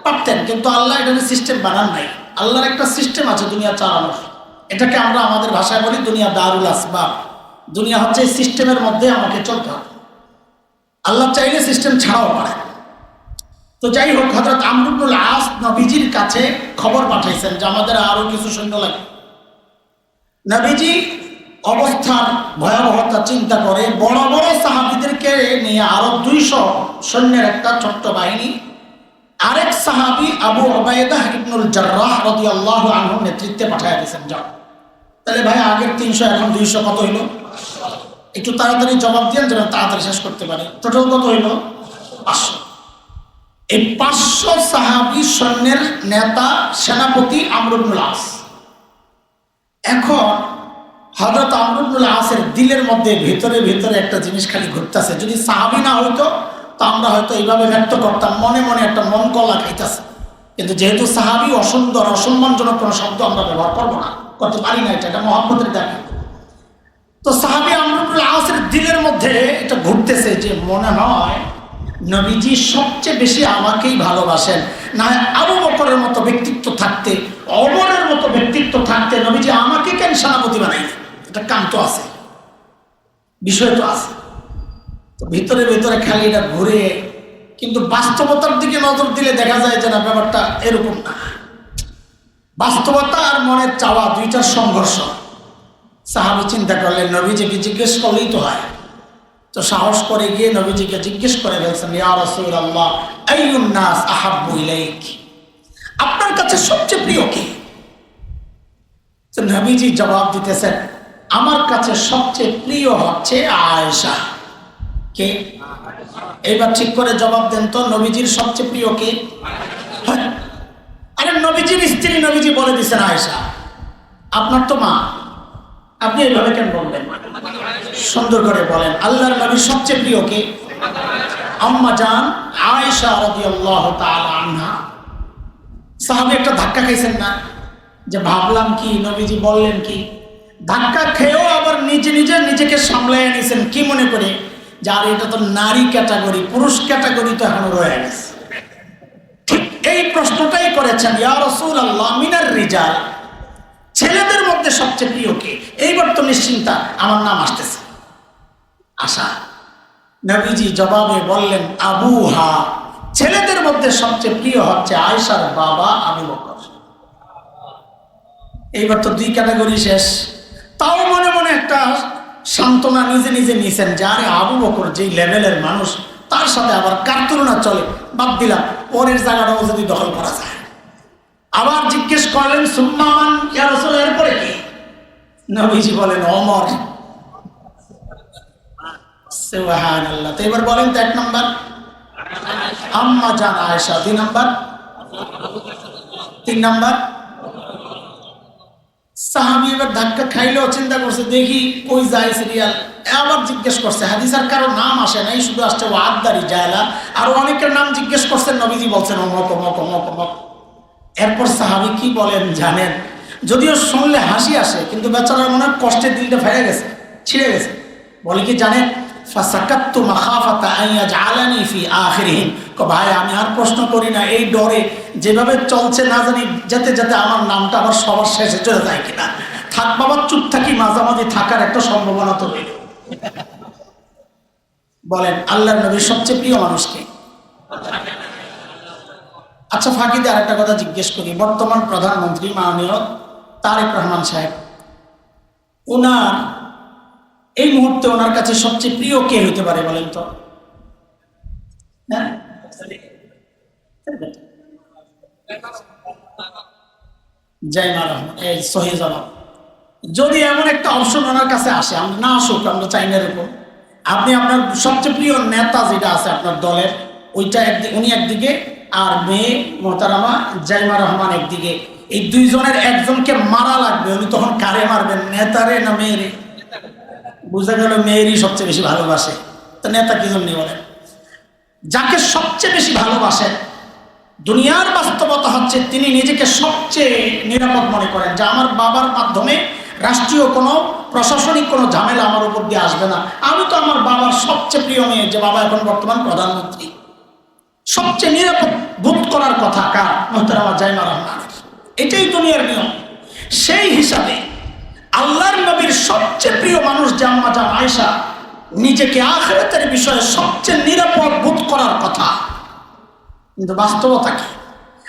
পারতেন, কিন্তু আল্লাহ এটা সিস্টেম বানান নাই। আল্লাহর একটা সিস্টেম আছে দুনিয়া চালানোর। এটাকে আমরা আমাদের ভাষায় বলি দুনিয়া দারুল আসবাব। দুনিয়া হচ্ছে এই সিস্টেমের মধ্যে আমাকে চলতে হবে। আল্লাহ চাইলে সিস্টেম ছাড়াও পারে। তো যাই হোক, হযরত আমর ইবনুল আস নবীজির কাছে খবর পাঠাইছেন যে আমাদের আরো কিছু সৈন্য লাগে। নবীজি অবস্থার ভয়াবহতা চিন্তা করে বড় বড় সাহাবীদেরকে নিয়ে আরো 200 সৈন্যের একটা ছোট্ট বাহিনী, আরেক সাহাবী আবু উবাইদা ইবনুল জাররাহ রাদিয়াল্লাহু আনহু নেতৃত্বে পাঠিয়ে দিয়েছেন। যাও। তাহলে ভাই, আগের 300 এখন 200, কত হইল? একটু তাড়াতাড়ি জবাব দিন যেন তাড়াতাড়ি শেষ করতে পারি। টোটাল কত হইল? 500। এই 500 সাহাবী সৈন্যের নেতা সেনাপতি আমর ইবনুল আস। এখন হযরত আমর ইবনুল আসের দিলের মধ্যে ভিতরে ভিতরে একটা জিনিস খালি ঘুরতেছে। যদি সাহাবী না হইতো তো আমরা হয়তো এইভাবে ব্যক্ত করতাম, মনে মনে একটা মন কলা খাইতেছে। কিন্তু যেহেতু সাহাবী, অসুন্দর অসম্মানজনক কোনো শব্দ আমরা ব্যবহার করবো না, করতে পারি না, এটা মহব্বতের দাবি। তো সাহাবী আমর ইবনুল আসের দিলের মধ্যে এটা ঘুরতেছে যে মনে হয় নবীজি সবচেয়ে বেশি আমাকেই ভালোবাসেন, না আবু বকরের মতো ব্যক্তিত্ব থাকতে, ওমরের মতো ব্যক্তিত্ব থাকতে নবীজি আমাকে কেন সেনাপতি বানাইলেন? এটা কাম তো আছে, বিষয় তো আছে। তো ভিতরে ভিতরে খালি এটা ঘুরে, কিন্তু বাস্তবতার দিকে নজর দিলে দেখা যায় যে না, ব্যাপারটা এরকম না। বাস্তবতা আর মনের চাওয়া দুইটার সংঘর্ষ। সাহাবী চিন্তা করলেন নবীজিকে জিজ্ঞেস করলেই তো হয়। তো সাহস করে গিয়ে নবীজিকে জিজ্ঞেস করে ফেলছেন, ইয়া রাসূলুল্লাহ, আইয়ুন নাস আহাব্বু ইলাইক, আপনার কাছে সবচেয়ে প্রিয় কে? তো নবীজি জবাব দিতেছেন, আমার কাছে সবচেয়ে প্রিয় হচ্ছে আয়েশা। কে? এইবার ঠিক করে জবাব দেন তো, নবীজির সবচেয়ে প্রিয় কে? আরে নবীজির স্ত্রী, নবীজি বলে দিচ্ছেন আয়েশা। আপনার তো মা, আপনি এইভাবে কেন বলবেন? সুন্দর করে বলেন, আল্লাহর নবীর সবচেয়ে প্রিয় কে? আম্মা জান আয়েশা রাদিয়াল্লাহু তাআলা আনহা। সাহাবী একটা ধাক্কা খাইছেন না, যে ভাবলাম কি নবীজি বললেন কি? ধাক্কা খেয়েও আবার নিজে নিজে নিজেকে সামলাইয়া নিছেন, কি মনে করে যে আর এটা তো নারী ক্যাটাগরি, পুরুষ ক্যাটাগরি তো এখনো রয়ে গেছে। ঠিক এই প্রশ্নটাই করেছেন, ইয়া রাসূলুল্লাহ মিনার রিজাল, ছেলেদের মধ্যে সবচেয়ে প্রিয় কে? এইবার তো নিশ্চিন্তা, আমার নাম আসতেছে। আশা। নবীজি জবাবে বললেন, আবুহা, ছেলেদের মধ্যে সবচেয়ে প্রিয় হচ্ছে আয়েশার বাবা আবু বকর। এইবার তো 2 ক্যাটাগরি শেষ। তাও মনে মনে একটা সান্ত্বনা নিজে নিজে নিয়েছেন যে আরে আবু বকর যেই লেভেলের মানুষ, তার সাথে আবার কার তুলনা চলে? বাদ দিলাম, পরের জায়গাটাও যদি দখল করা যায়। আবার জিজ্ঞেস করলেন, সুম্মা মান ইয়া রাসূল, এরপরে কি? নবীজি বলেন, ওমর। সুবহানাল্লাহ। তো এবার বলেন তো 1 নাম্বার আম্মা জান আয়েশা, 2 নাম্বার, 3 নাম্বার। সাহাবী এবার ধাক্কা খাইলেও চিন্তা করছে, দেখি কই যায় সিরিয়াল। আবার জিজ্ঞেস করছে, হাদিস আর কারো নাম আসে নাই, শুধু আসছে ওয়াদারি জায়লা। আর অনেকের নাম জিজ্ঞেস করছেন, নবীজি বলছেন অমক অমক অমক অমক। এরপর সাহাবী কি বলেন জানেন? যদিও শুনলে হাসি আসে, কিন্তু বেচারার মনে কষ্টের দিলটা ফেরে গেছে, ছিঁড়ে গেছে। বলে কি জানেন? ফাসাকাততু মাখাফাতা আন ইয়াজআলানি ফি আখিরিহিম। ভাই, আমি আর প্রশ্ন করি না, এই ডরে যেভাবে চলছে না জানি যেতে যেতে আমার নামটা আবার সবার শেষে চলে যায় কিনা। থাক বাবা, চুপ থাকি, মাঝামাঝি থাকার একটা সম্ভাবনা তো রইল। বলেন আল্লাহর নবীর সবচেয়ে প্রিয় মানুষকে? আচ্ছা, ফাঁকিতে আরেকটা কথা জিজ্ঞেস করি। বর্তমান প্রধানমন্ত্রী মাননীয় তারেক রহমান সাহেব, ওনার এই মুহূর্তে ওনার কাছে সবচেয়ে প্রিয় কে হইতে পারে বলেন তো? হ্যাঁ, জাইমা রহমান, এই সহি জবাব। যদি এমন একটা অপশন ওনার কাছে আসে, আমরা না আসুক, আমরা চাই না এরকম, আপনি আপনার সবচেয়ে প্রিয় নেতা যেটা আছে আপনার দলের, ওইটা উনি একদিকে, আর মেয়ে মোহতারামা জাইমা রহমান একদিকে, এই দুইজনের একজনকে মারা লাগবে। উনি তখন কারে মারবেন, নেতারে না মেয়েরে? বুঝা গেল মেয়েরই সবচেয়ে বেশি ভালোবাসে, তো নেতা কি জন্য বলেন? যাকে সবচেয়ে বেশি ভালোবাসেন, দুনিয়ার বাস্তবতা হচ্ছে তিনি নিজেকে সবচেয়ে নিরাপদ মনে করেন যে আমার বাবার মাধ্যমে রাষ্ট্রীয় কোনো প্রশাসনিক কোনো ঝামেলা আমার উপর দিয়ে আসবে না। আমি তো আমার বাবার সবচেয়ে প্রিয় মেয়ে, যে বাবা এখন বর্তমান প্রধানমন্ত্রী। সবচেয়ে নিরাপদ বোধ করার কথা কার? মোহতারামা জাইমা রহমান। এটাই দুনিয়ার নিয়ম। সেই হিসাবে আল্লাহর নবীর সবচেয়ে প্রিয় মানুষ যে আম্মা জান আয়েশা, নিজেকে আখিরাতের বিষয়ে সবচেয়ে নিরাপদ বোধ করার কথা। কিন্তু বাস্তবতা কি?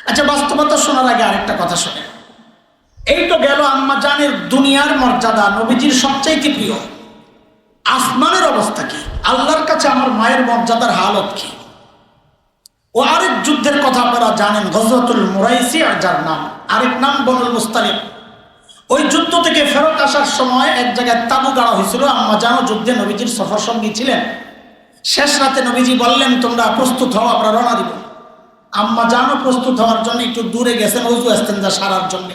আচ্ছা, বাস্তবতা শোনার আগে আরেকটা কথা শোনেন। এই তো গেল আম্মা জানের দুনিয়ার মর্যাদা, নবীজির সবচাইতে প্রিয়। আসমানের অবস্থা কি? আল্লাহর কাছে আমার মায়ের মর্যাদার হালত কি? ও আরেক যুদ্ধের কথা আপনারা জানেন, গজওয়াতুল মুরাইসি, আর যার নাম আরেক নাম বনুল মুস্তালিক। ওই যুদ্ধ থেকে ফেরত আসার সময় এক জায়গায় তাবু গাড়া হয়েছিল। আম্মা জানও যুদ্ধে নবীজির সফর সঙ্গী ছিলেন। শেষ রাতে নবীজি বললেন, তোমরা প্রস্তুত হও, আমরা রওনা দিব। আম্মা জানও প্রস্তুত হওয়ার জন্য একটু দূরে গেছেন ওযু ইস্তেনজা সারার জন্য।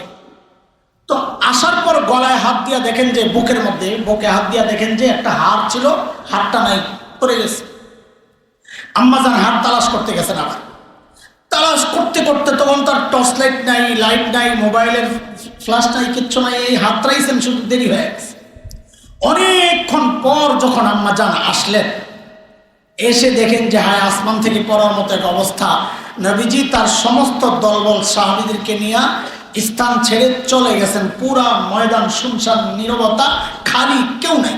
তো আসার পর গলায় হাত দিয়া দেখেন যে বুকের মধ্যে, বুকে হাত দিয়া দেখেন যে একটা হাড় ছিল, হাড়টা নাই, পড়ে গেছে। আম্মা জান হাড় তালাশ করতে গেছেন। আবার তালাশ করতে করতে তখন তার টর্চ লাইট নাই, লাইট নাই, মোবাইলের ফ্ল্যাশ নাই, কিচ্ছু নাই, এই হাত রাইছেন, শুধু দেরি হয়ে গেছে। অনেকক্ষণ পর যখন আম্মা জান আসলেন, এসে দেখেন যে হায়, আসমান থেকে পড়ার মতো এক অবস্থা। নবীজি তার সমস্ত দলবল সাহাবীদেরকে নিয়ে স্থান ছেড়ে চলে গেছেন। পুরা ময়দান শুনশান, নীরবতা, খালি, কেউ নাই।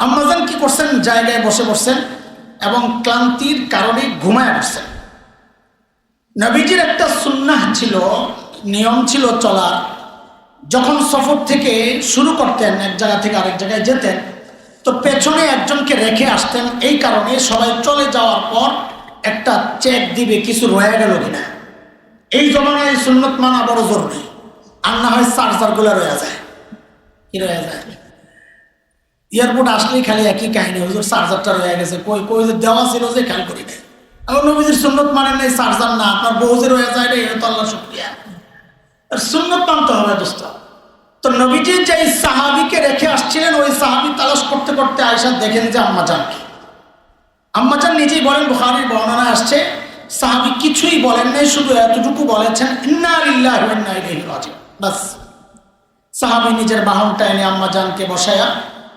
আম্মা জান কি করছেন? জায়গায় বসে পড়ছেন এবং ক্লান্তির কারণে ঘুমায় পড়ছেন। নবীজির একটা সুন্নাহ ছিল, নিয়ম ছিল চলার। যখন সফর থেকে শুরু করতেন, এক জায়গা থেকে আরেক জায়গায় যেতেন, তো পেছনে একজনকে রেখে আসতেন। এই কারণে সবাই চলে যাওয়ার পর একটা চেক দিবে কিছু রয়ে গেল কিনা। এই জমানায় সুন্নত মানা বড় জরুরি, আর না হয় চার্জারগুলো রয়ে যায়। কি রয়ে যায়? এয়ারপোর্ট আসলেই খালি একই কাহিনী, হুজুর চার্জারটা রয়ে গেছে, কই কই যে দেওয়া ছিল যে খেয়াল করি নাই। এখন নবীজির সুন্নত মানেন নাই, চার্জার না, আপনার বউ যে রয়ে যায় রে, এটা তো আল্লাহ শুকরিয়া। আর সুন্নত মানতে হবে দোস্ত। তো নবীজি যে সাহাবীকে রেখে আসছিলেন, ওই সাহাবী তালাশ করতে করতে আয়েশা দেখেন যে আম্মা জানকে। আম্মা জান নিজেই বলেন, বুখারীর বর্ণনায় আসছে, সাহাবী কিছুই বলেন নাই, শুধু এতটুকু বলেছেন, ইন্না লিল্লাহি ওয়া ইন্না ইলাইহি রাজিউন। বাস। সাহাবী নিজের বাহনটা এনে আম্মা জানকে বসায়া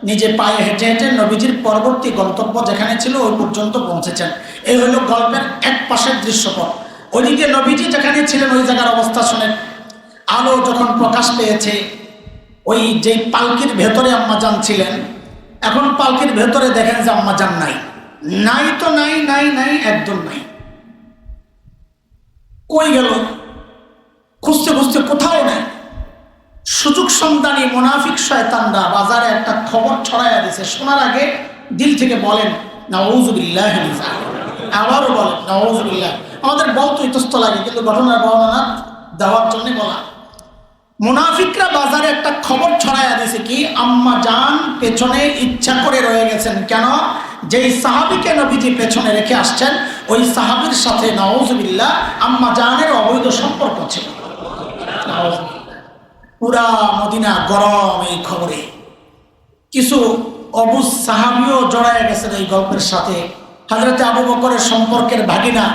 নিজে পায়ে হেঁটে হেঁটে নবীজির পরবর্তী গন্তব্য যেখানে ছিল ওই পর্যন্ত পৌঁছেছেন। এই হলো গল্পের এক পাশের দৃশ্যপট। ওইদিকে নবীজি যেখানে ছিলেন ওই জায়গার অবস্থা শোনেন। আলো যখন প্রকাশ পেয়েছে, ওই যেই পালকির ভেতরে আম্মা জান ছিলেন, এখন পালকির ভেতরে দেখেন যে আম্মা জান নাই। নাই তো নাই, নাই নাই, একদম নাই। কই গেল? খুঁজতে খুঁজতে কোথাও নাই। সুযোগ সন্ধানী মুনাফিক শয়তানরা বাজারে একটা খবর ছড়াইয়া দিছে। শোনার আগে দিল থেকে বলেন নাউযুবিল্লাহ, আবারও বলেন নাউযুবিল্লাহ। আমাদের বলতো ইতস্ত লাগে, কিন্তু ঘটনার বর্ণনা দেওয়ার জন্য বলা। মুনাফিকরা বাজারে একটা খবর ছড়াইয়া দিছে কি, আম্মা জান পেছনে ইচ্ছা করে রয়ে গেছেন। কেন? যেই সাহাবীকে নবীজি পেছনে রেখে আসছেন, ওই সাহাবীর সাথে নাউযুবিল্লাহ আম্মা জানের অবৈধ সম্পর্ক ছিল। পুরা মদিনা গরম এই খবরে। কিছু অবুজ সাহাবীও জড়ায় গেছেন এই গল্পের সাথে। হযরতে আবু বকরের সম্পর্কের ভাগিনা,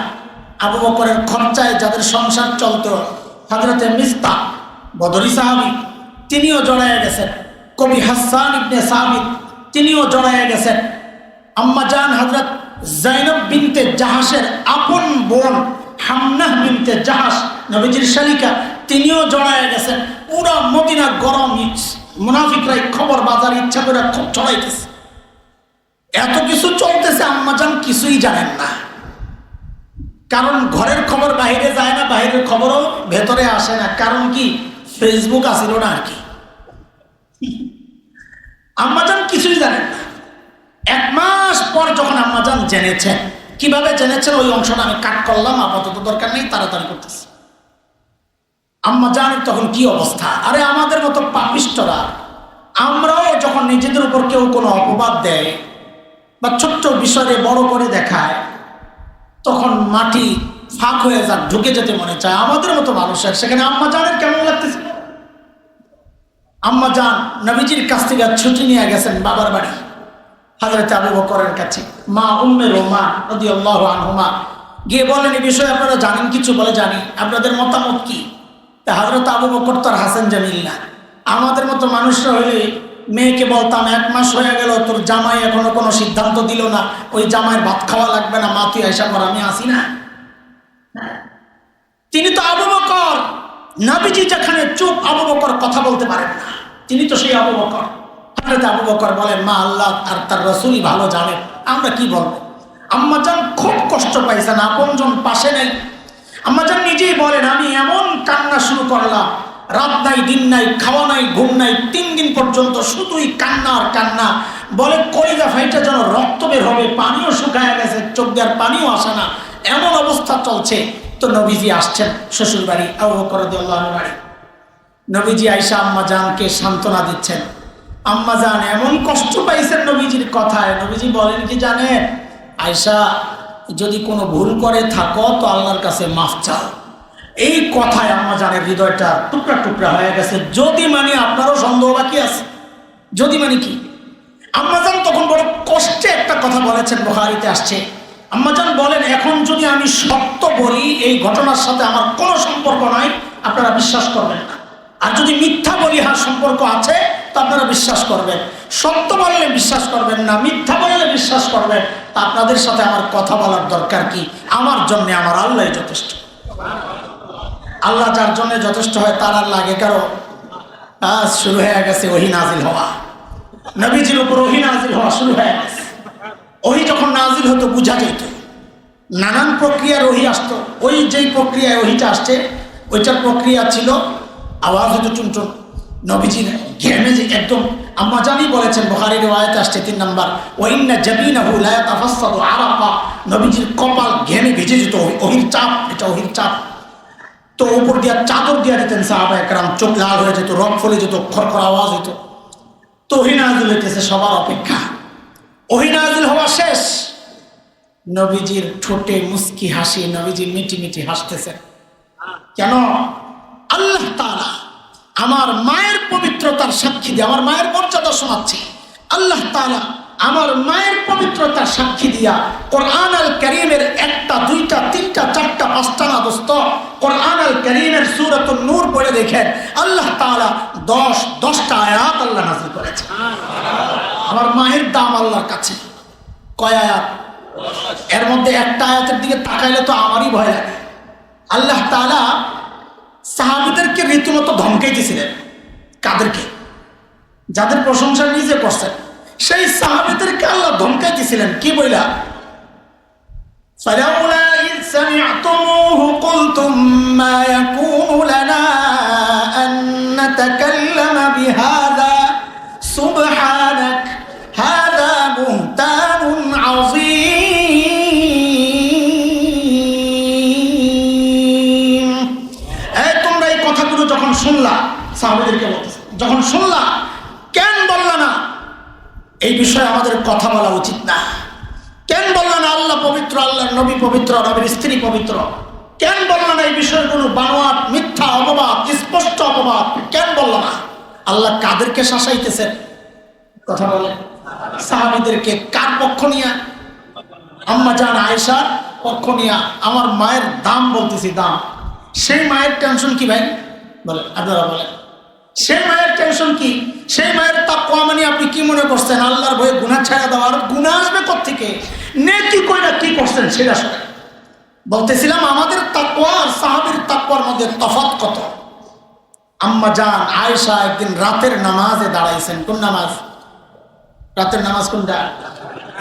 আবু বকরের খরচায় যাদের সংসার চলত, হযরতে মিস্তাহ বদরি সাহাবী, তিনিও জড়ায় গেছেন। কবি হাসান ইবনে সাবিত, তিনিও জড়ায় গেছেন। আম্মা জান হযরত যায়েনব বিনতে জাহাসের আপন বোন হামনাহ বিনতে জাহাস, নবীজির শালিকা, তিনিও জড়ায় গেছেন। পুরা মদিনা গরম, মুনাফিকরাই খবর বাজার ইচ্ছা করে খুব ছড়াইতেছে। এত কিছু চলতেছে, আম্মাজান কিছুই জানেন না, কারণ ঘরের খবর বাইরে যায় না, বাইরের খবরও ভেতরে আসে না। কারণ কি, ফেসবুক আসিল না আর কি। আম্মাজান কিছুই জানেন না। 1 মাস পর যখন আম্মাজান জেনেছেন, কিভাবে জেনেছেন ওই অংশটা আমি কাট করলাম, আপাতত দরকার নেই, তাড়াতাড়ি করতেছি। আম্মাজানের তখন কি অবস্থা! আরে আমাদের মতো পাপিষ্টরা, আমরাও যখন নিজেদের উপর কেউ কোনো অপবাদ দেয় বা ছোট্ট বিষয়ে বড় করে দেখায়, তখন মাটি ফাঁক হয়ে যাক, ঢুকে যেতে মনে চায় আমাদের মতো মানুষের। সেখানে আম্মাজানের কেমন লাগতেছে! আম্মাজান নবীজির কাছ থেকে ছুটি নিয়ে গেছেন বাবার বাড়ি, হযরত আবু বকরের কাছে। মা উম্মে রোমান রাদিয়াল্লাহু আনহুমা গিয়ে বলেন, এই বিষয়ে আপনারা জানেন কিছু? বলে, জানি। আপনাদের মতামত কি? তা হযরত আবু বকর তো আর হাসান জামিল না। আমাদের মতো মানুষরা হলে মেয়েকে বলতাম, 1 মাস হয়ে গেল, তোর জামাই এখনো কোনো সিদ্ধান্ত দিল না, ওই জামাইয়ের ভাত খাওয়া লাগবে না, মা তুই আয়সা কর, আমি আসি না। তিনি তো আবু বকর, নবীজি যেখানে চুপ, আবু বকর কথা বলতে পারেন না। তিনি তো সেই আবু বকর। হযরত আবু বকর বলেন, মা আল্লাহ আর তার রাসূলই ভালো জানেন, আমরা কি বলবো। আম্মাজান খুব কষ্ট পাইছেন, আপনজন পাশে নেই। আম্মাজান নিজেই বলেন, আমি এমন কান্না শুরু করলাম, রাত নাই দিন নাই, খাওয়া নাই ঘুম নাই, 3 দিন পর্যন্ত শুধুই কান্না আর কান্না। বলে কলিজা ফাইটা যেন রক্ত বের হবে, পানিও শুকায় গেছে, চোখ দিয়ে আর পানিও আসে না, এমন অবস্থা চলছে। তো নবীজি আসছেন শ্বশুর বাড়ি, আবু বকর রাদিয়াল্লাহু আনহু বাড়ি। নবীজি আয়েশা আম্মাজানকে সান্ত্বনা দিচ্ছেন। আম্মাজান এমন কষ্ট পাইছেন নবীজির কথায়। নবীজি বলেন কি জানেন, আয়েশা যদি কোনো ভুল করে থাকো তো আল্লাহর কাছে মাফ চাও। এই কথায় আম্মাজানের হৃদয়টা টুকরা টুকরা হয়ে গেছে। যদি মানে আপনারও সন্দেহ বাকি আছে, যদি মানে কি। আম্মাজান তখন বড় কষ্টে একটা কথা বলেছেন, বুখারীতে আসছে। আম্মাজান বলেন, এখন যদি আমি সত্য বলি এই ঘটনার সাথে আমার কোনো সম্পর্ক নাই, আপনারা বিশ্বাস করবেন না। আর যদি মিথ্যা বলি হ্যাঁ সম্পর্ক আছে, তো আপনারা বিশ্বাস করবেন। সত্য বললে বিশ্বাস করবেন না, মিথ্যা বললে বিশ্বাস করবেন। তা আপনাদের সাথে আমার কথা বলার দরকার কি? আমার জন্য আমার আল্লাহই যথেষ্ট। আল্লাহ যার জন্য যথেষ্ট হয় তার আর লাগে কারো? শুরু হয়ে গেছে ওহী নাজিল হওয়া, নবীজির উপর ওহী নাজিল হওয়া শুরু হয়ে গেছে। ওহী যখন নাজিল হতো বুঝা যেত, নানান প্রক্রিয়ার ওহী আসতো। ওই যেই প্রক্রিয়ায় ওহীটা আসছে, ওইটার প্রক্রিয়া ছিল আওয়াজ হতো টুনটুন। নবীজির ঘেমে যে একদম, আম্মাজানই বলেছেন, বুখারীর riwayate আসছে 3 নাম্বার, ওয়া ইন্না জাবিনাহু লা ইয়াতাফাসসাদু আরাকা, নবীজির কপাল ঘেমে ভিজে যেত। ওহীর চাপ, এটা ওহীর চাপ। তো উপর দিয়া চাদর দিয়া দিতেন সাহাবা একরাম, চোখ লাল হয়ে যেত, রক ফলে যেত, খরখর আওয়াজ হইত। তো ওহী নাজিল হইতেছে সবার অপেক্ষা। ওহী নাজিল হওয়া শেষ, নবীজির ঠোঁটে মুস্কি হাসি, নবীজি মিটি মিটি হাসতেছেন। কেন? আল্লাহ তাআলা আমার মায়ের পবিত্রতার সাক্ষী দিয়ে, আমার মায়ের মর্যাদা শোনাচ্ছি। আল্লাহ তাআলা আমার মায়ের পবিত্রতার সাক্ষী দিয়া কোরআন আল কারীমের 1টা 2টা 3টা 4টা 5টা না দোস্ত, কোরআন আল কারীমের সূরাতুন নূর পড়ে দেখেন, আল্লাহ তাআলা 10টা আয়াত আল্লাহ নাযিল করেছেন। আমার মায়ের দাম আল্লাহর কাছে। কয় আয়াত? এর মধ্যে একটা আয়াতের দিকে তাকাইলে তো আমারই ভয় লাগে। আল্লাহ তাআলা সাহাবীদেরকে রীতিমতো ধমকাইতেছিলেন। কাদেরকে? যাদের প্রশংসা নিজে করছেন, সেই সাহাবীদেরকে আল্লাহ ধমকাইতেছিলেন। কি বইলা? ফালাউলা ইয সামি'তুমুহু কুলতুম মা ইয়াকুনু লানা আন নাতাকাল্লামা বিহাযা সুবহানাক হাযা বুহতানুন আযীম। এই তোমরা এই কথাগুলো যখন শুনলা, সাহাবীদেরকে বলতেছে, যখন শুনলা কেন বললা না এই বিষয়ে আমাদের কথা বলা উচিত না? কেন বললা না আল্লাহ পবিত্র, আল্লাহর নবী পবিত্র, নবীর স্ত্রী পবিত্র? কেন বললা না এই বিষয়গুলো বানোয়াট, মিথ্যা, অপবাদ, স্পষ্ট অপবাদ? কেন বললা না? আল্লাহ কাদেরকে শাসাইতেছেন? কথা বলে সাহাবীদেরকে। কার পক্ষ নিয়ে? আম্মাজান আয়েশার পক্ষ নিয়ে। আমার মায়ের দাম বলতেছি, দাম। সেই মায়ের টেনশন কি ভাই? বলে, আপনারা বলেন, সেই মায়ের টেনশন কি? সেই মায়ের তাকওয়া মানে আপনি কি মনে করছেন? আল্লাহর ভয়ে গুনাহ ছাড়া দেওয়ার। গুনাহ আসবে কোত্থেকে? নেকি কইরা কি করছেন সেটা শুনে বলতেছিলাম। আমাদের তাকওয়া আর সাহাবীর তাকওয়ার মধ্যে তফাৎ কত? আম্মা জান আয়েশা একদিন রাতের নামাজে দাঁড়াইছেন। কোন নামাজ? রাতের নামাজ কোনটা?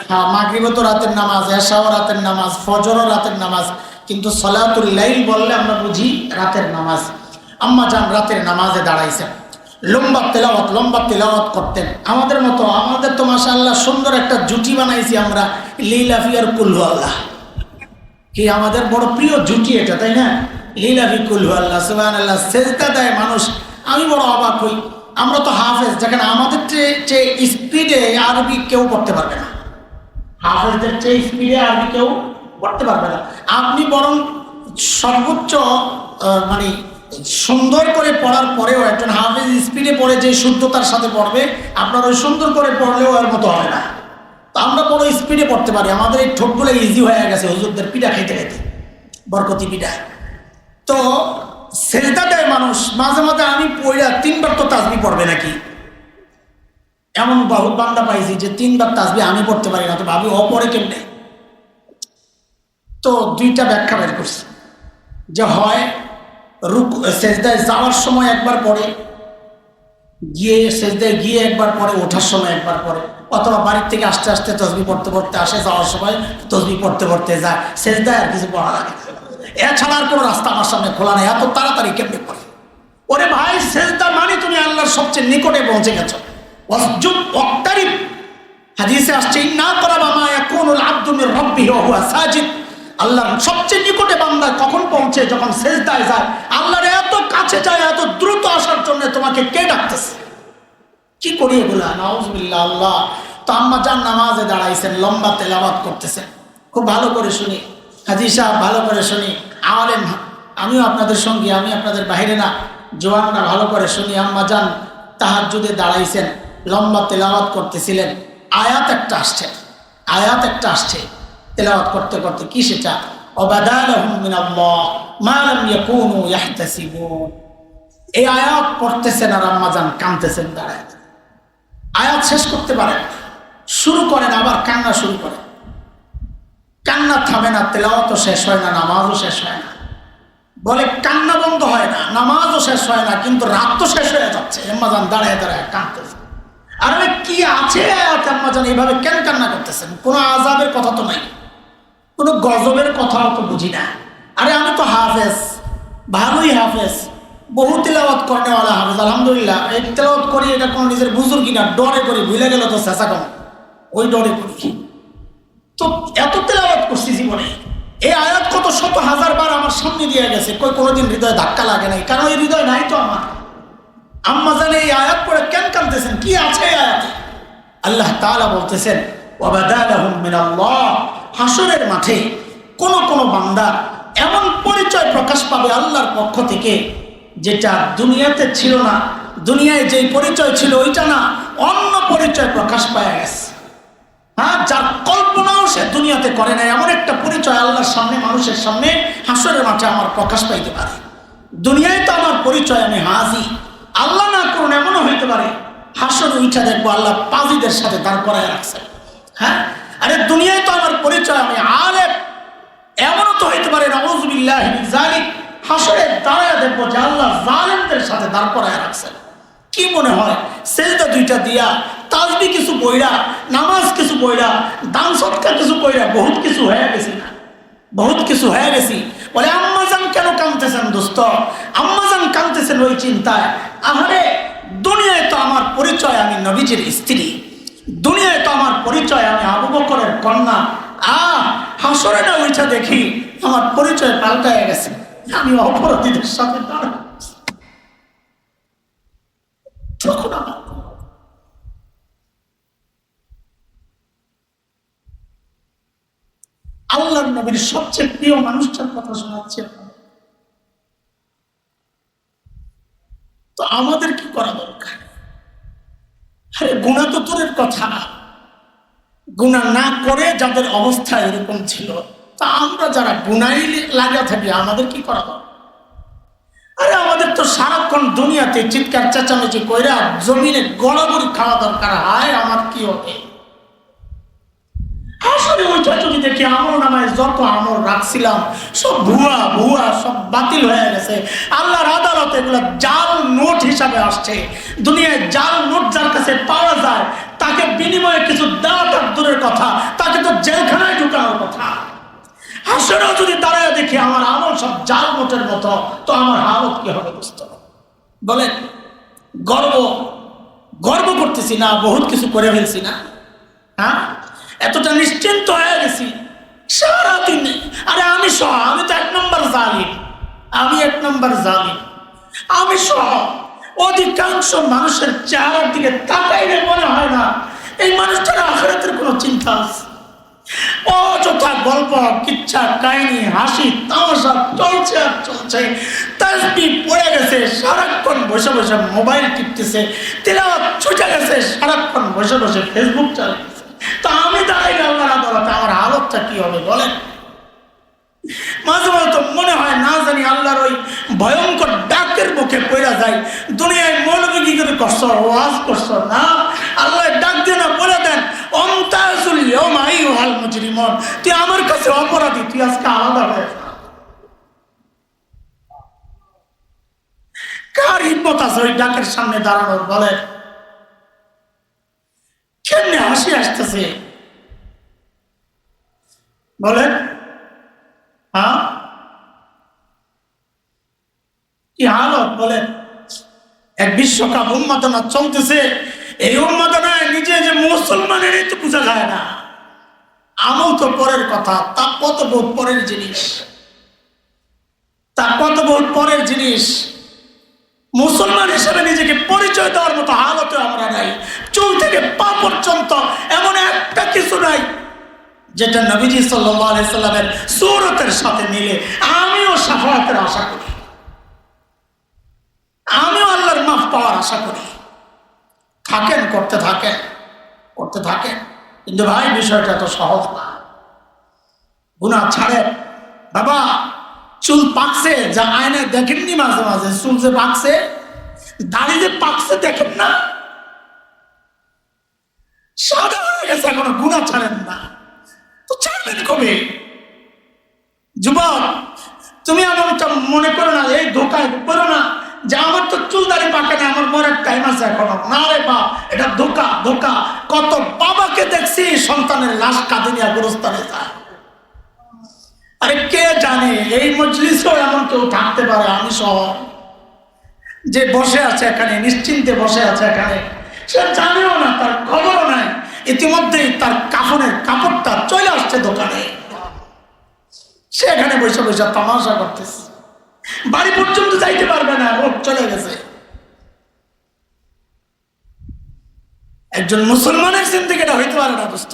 হ্যাঁ, মাগরিবও তো রাতের নামাজ, এশাও রাতের নামাজ, ফজরও রাতের নামাজ, কিন্তু সলাতুল লাইল বললে আমরা বুঝি রাতের নামাজ। আম্মা জান রাতের নামাজে দাঁড়াইছেন, লম্বা তেলাওয়াত করতেন। আমাদের মতো, আমাদের তো মাশাআল্লাহ সুন্দর একটা জুটি বানাইছি আমরা, লিলাফি আর কুল আল্লাহ, কি আমাদের বড় প্রিয় জুটি এটা, তাই না? লিলাফি কুল আল্লাহ সুবহানাল্লাহ। সেজদা দেয় মানুষ, আমি বড় অবাক হই। আমরা তো হাফেজ, যেখানে আমাদের চেয়ে স্পিডে আরবি কেউ পড়তে পারবে না, হাফেজদের চেয়ে স্পিডে আরবি কেউ পড়তে পারবে না। আপনি বরং সর্বোচ্চ মানে সুন্দর করে পড়ার পরেও একজন হাফেজ স্পিডে পড়ে যে শুদ্ধতার সাথে পড়বে, আপনার ওই সুন্দর করে পড়লেও এর মতো হবে না। তো আমরা বড় স্পিডে পড়তে পারি, আমাদের এই ঠোঁটগুলো ইজি হয়ে গেছে হুজুরদের পিঠা খাইতে খাইতে, বরকতি পিঠা। তো সেজদা দেয় মানুষ, মাঝে মাঝে আমি পড়া 3 বার তো তাসবিহ পড়বে নাকি, এমন বহুত বান্দা পাইছি যে 3 বার তাসবিহ আমি পড়তে পারি না, তো ভাবি ও পড়ে কেমনে। তো 2টা ব্যাখ্যা বের করছি, যে হয় সেজদায় যাওয়ার সময় একবার পড়ে, গিয়ে সেজদায় গিয়ে একবার পড়ে, ওঠার সময় একবার পড়ে, অথবা বাড়ির থেকে আস্তে আস্তে তসবিহ পড়তে পড়তে আসে, যাওয়ার সময় তসবিহ পড়তে পড়তে যায়, সেজদায় আর কিছু পড়া লাগে। এছাড়া আর কোনো রাস্তা আমার সামনে খোলা নেই, এত তাড়াতাড়ি কেমনে পড়ে। ওরে ভাই, সেজদা মানে তুমি আল্লাহর সবচেয়ে নিকটে পৌঁছে গেছো। ওয়াসজুদ ওয়াক্তারিব, হাদিসে আসছে ইন্না ক্বারাবা মা ইয়াকুনুল আবদু মির রাব্বিহি ওয়া হুয়া সাজিদ। আল্লাহর সবচেয়ে নিকটে বান্দা কখন পৌঁছে? যখন সেজদায় যায়। আল্লাহর এত কাছে যায়, এত দ্রুত আসার জন্য তোমাকে কে ডাকতেছে? কি করি এগুলা? নাউজুবিল্লাহ। আল্লাহ। তো আম্মা জান নামাজে দাঁড়াইছেন, লম্বা তেলাওয়াত করতেছেন। খুব ভালো করে শুনি হাজী সাহেব, ভালো করে শুনি, আলেম আমিও আপনাদের সঙ্গে, আমি আপনাদের বাইরে না, জোয়ানরা ভালো করে শুনি। আম্মা জান তাহাজ্জুদে দাঁড়াইছেন, লম্বা তেলাওয়াত করতেছিলেন। আয়াত একটা আসছে তেলাওয়াত করতে করতে, কি সেটা? ওয়াবাদালাহুম মিনাল্লাহ মা লাম ইয়াকুনু ইয়াহতাসিবুন। এই আয়াত পড়তেছেন আর আম্মা জান কাঁদতেছেন দাঁড়ায়। আয়াত শেষ করতে পারেন, শুরু করেন, আবার কান্না শুরু করেন। কান্না থামে না, তেলাওয়াতও শেষ হয় না, নামাজও শেষ হয় না। বলে কান্না বন্ধ হয় না, নামাজও শেষ হয় না, কিন্তু রাত তো শেষ হয়ে যাচ্ছে। আম্মা জান দাঁড়ায় দাঁড়ায় কাঁদতেছে। আর কি আছে আয়াতে? আম্মা জান এইভাবে কেন কান্না করতেছেন? কোনো আযাবের কথা তো নাই, কোনো গজবের কথাও তো বুঝি না। আরে আমি তো হাফেজ, ভালোই হাফেজ, বহু তেলাওয়াত করেওয়ালা হাফেজ, আলহামদুলিল্লাহ। এই তেলাওয়াত করি, এটা কোনো নিজের বুজুর্গি না, ডরে করি, ভুলে গেল তো চেঁচা কম, ওই ডরে করি। তো এত তেলাওয়াত করছি জীবনে, এই আয়াত কত শত হাজার বার আমার সামনে দিয়ে গেছে, কোনোদিন হৃদয়ে ধাক্কা লাগে নাই, কারণ এই হৃদয় নাই তো আমার। আম্মা জানে এই আয়াত পড়ে কেন কাঁদতেছেন? কি আছে এই আয়াতে? আল্লাহ তাআলা বলতেছেন ওয়াবাদালাহুম মিনাল্লাহ, হাসরের মাঠে কোন বান্দা এমন পরিচয় প্রকাশ পাবে আল্লাহর পক্ষ থেকে, যেটা দুনিয়াতে ছিল না। দুনিয়ায় যেই পরিচয় ছিল ওইটা না, অন্য পরিচয় প্রকাশ পায় গেছে। হ্যাঁ, যার কল্পনাও সে দুনিয়াতে করে না, এমন একটা পরিচয় আল্লাহর সামনে, মানুষের সামনে হাসরের মাঠে আমার প্রকাশ পাইতে পারে। দুনিয়ায় তো আমার পরিচয় আমি হাজি, আল্লাহ না করুন এমনও হইতে পারে হাসর উঠা দেখবো আল্লাহ পাজিদের সাথে দাঁড় করায় রাখছে। হ্যাঁ, আরে দুনিয়ায় তো আমার পরিচয় আমি আলেম, এমনও তো হইতে পারে নাউযুবিল্লাহি মিন যালিক, হাসরে দাঁড়ায় দেখবো যে আল্লাহ জালেমদের সাথে দাঁড় করায় রাখছে। কি মনে হয় সেজদা 2টা দিয়া, তাসবিহ কিছু পড়া, নামাজ কিছু পড়া, দান সদকা কিছু পড়া বহুত কিছু হয়ে গেছে না? বহুত কিছু হয়ে গেছি। বলে আম্মা জান কেন কাঁদতেছেন দোস্ত? আম্মা জান কাঁদতেছেন ওই চিন্তায়, আহারে দুনিয়ায় তো আমার পরিচয় আমি নবীজির স্ত্রী, দুনিয়ায় তো আমার পরিচয় আমি আবু বকরের কন্যা, হাসরে না ওইটা দেখি আমার পরিচয় পাল্টায় গেছে, আমি অপরাধীদের সাথে দাঁড়াচ্ছি। তখন আমার আল্লাহর নবীর সবচেয়ে প্রিয় মানুষটার কথা শোনাচ্ছে। তো আমাদের কি করা দরকার? আরে গুনাহ তো দূরের কথা, গুনাহ না করে যাদের অবস্থা এরকম ছিল, তা আমরা যারা গুনাই লাগা থাকি আমাদের কি করা দরকার? আরে আমাদের তো সারাক্ষণ দুনিয়াতে চিৎকার চেঁচামেচি কইরা জমিনে গড়াগড়ি খাওয়া দরকার। হায় আমার কি হবে? আসলে ওইটা যদি দেখি আমল নামায় দুনিয়ায় যত আমল রাখছিলাম সব ভুয়া ভুয়া, সব বাতিল হয়ে গেছে। আল্লাহর আদালতে এগুলো জাল নোট হিসাবে আসছে। দুনিয়ায় জাল নোট যার কাছে পাওয়া যায় তাকে বিনিময়ে কিছু দেওয়া তার দূরের কথা, তাকে তো জেলখানায় ঢুকানোর কথা। হাসরেও যদি দাঁড়ায় দেখি আমার আমল সব জাল নোটের মতো, তো আমার হালত কি হবে বুঝতে বলেন? গর্ব করতেছি না, বহুত কিছু করে ফেলছি না? হ্যাঁ, এতটা নিশ্চিন্ত হয়ে গেছি সারাদিন। আরে আমি সহ, আমি তো 1 নম্বর জালিম, আমি 1 নম্বর জালিম, আমি সহ অধিকাংশ মানুষের চেহারার দিকে তাকাইলে মনে হয় না এই মানুষটার আখিরাতের কোনো চিন্তা আছে। অযথা গল্প, কিচ্ছা, কাহিনী, হাসি তামাশা চলছে আর চলছে। তাসবিহ পড়ে গেছে, সারাক্ষণ বসে বসে মোবাইল টিপতেছে। তিলাওয়াত ছুটে গেছে, সারাক্ষণ বসে বসে ফেসবুক চালাচ্ছে। তো আমি দাঁড়াই আল্লাহ না বলাতে আমার হালতটা কি হবে বলেন? মাঝে মাঝে তো মনে হয় না জানি আল্লাহর ওই ভয়ঙ্কর ডাকের মুখে পড়া যায়। দুনিয়ায় মৌলবী কি করে করছো, ওয়াজ করছো না, আল্লাহ ডাক দিয়ে না বলে দেন অমতাজুল ইয়াওমা আইয়ুহাল মুজরিমুন, তুই আমার কাছে অপরাধী, তুই আজকে আলাদা হয়ে যা। কার হিম্মত আছে ওই ডাকের সামনে দাঁড়ানোর বলে? কেমনে হাসি আসতেছে বলেন? হ্যাঁ, কি হালত বলেন? এক বিশ্বকাপ উন্মাদনা চলতেছে, এই উন্মাদনায় নিজে যে মুসলমানের তো বোঝা যায় না। আমল তো পরের কথা, তা কত বহুত পরের জিনিস, তা কত বহুত পরের জিনিস। মুসলমান হিসেবে নিজেকে পরিচয় দেওয়ার মতো হালতে আমরা নাই। চুল থেকে পা পর্যন্ত এমন একটা কিছু নাই যেটা নবীজি সাল্লাল্লাহু আলাইহি সাল্লামের সূরতের সাথে মিলে। আমিও শাফাআতের আশা করি, আমিও আল্লাহর মাফ পাওয়ার আশা করি। থাকেন, করতে থাকেন, করতে থাকেন। কিন্তু ভাই বিষয়টা তো সহজ না। গুনাহ ছাড়েন বাবা। চুল পাকছে, যা আয়নায় দেখেননি মাঝে মাঝে? চুল যে পাকছে, দাড়ি যে পাকছে দেখেন না? সাদা হয়ে গেছে, এখনো গুনাহ ছাড়েন না, তো ছাড়বেন কবে? যুবক, তুমি এমনটা মনে করো না, এই ধোকায় করো না যে আমার তো চুল দাড়ি পাকে না, আমার মরার টাইম আছে এখনো। না রে বাপ, এটা ধোকা, ধোকা। কত বাবাকে দেখছি সন্তানের লাশ কাঁধে নিয়ে গোরস্থানে যায়। আরে কে জানে এই মজলিসেও এমন কেউ থাকতে পারে, আমি সহ, যে বসে আছে এখানে, নিশ্চিন্তে বসে আছে এখানে, সে জানেও না, তার খবরও নাই, ইতিমধ্যেই তার কাফনের কাপড়টা চলে আসছে দোকানে, সে এখানে বসে বসে তামাশা করতেছে, বাড়ি পর্যন্ত যাইতে পারবে না, ও চলে গেছে। একজন মুসলমানের জিন্দেগিটা হইতে পারে না দোস্ত,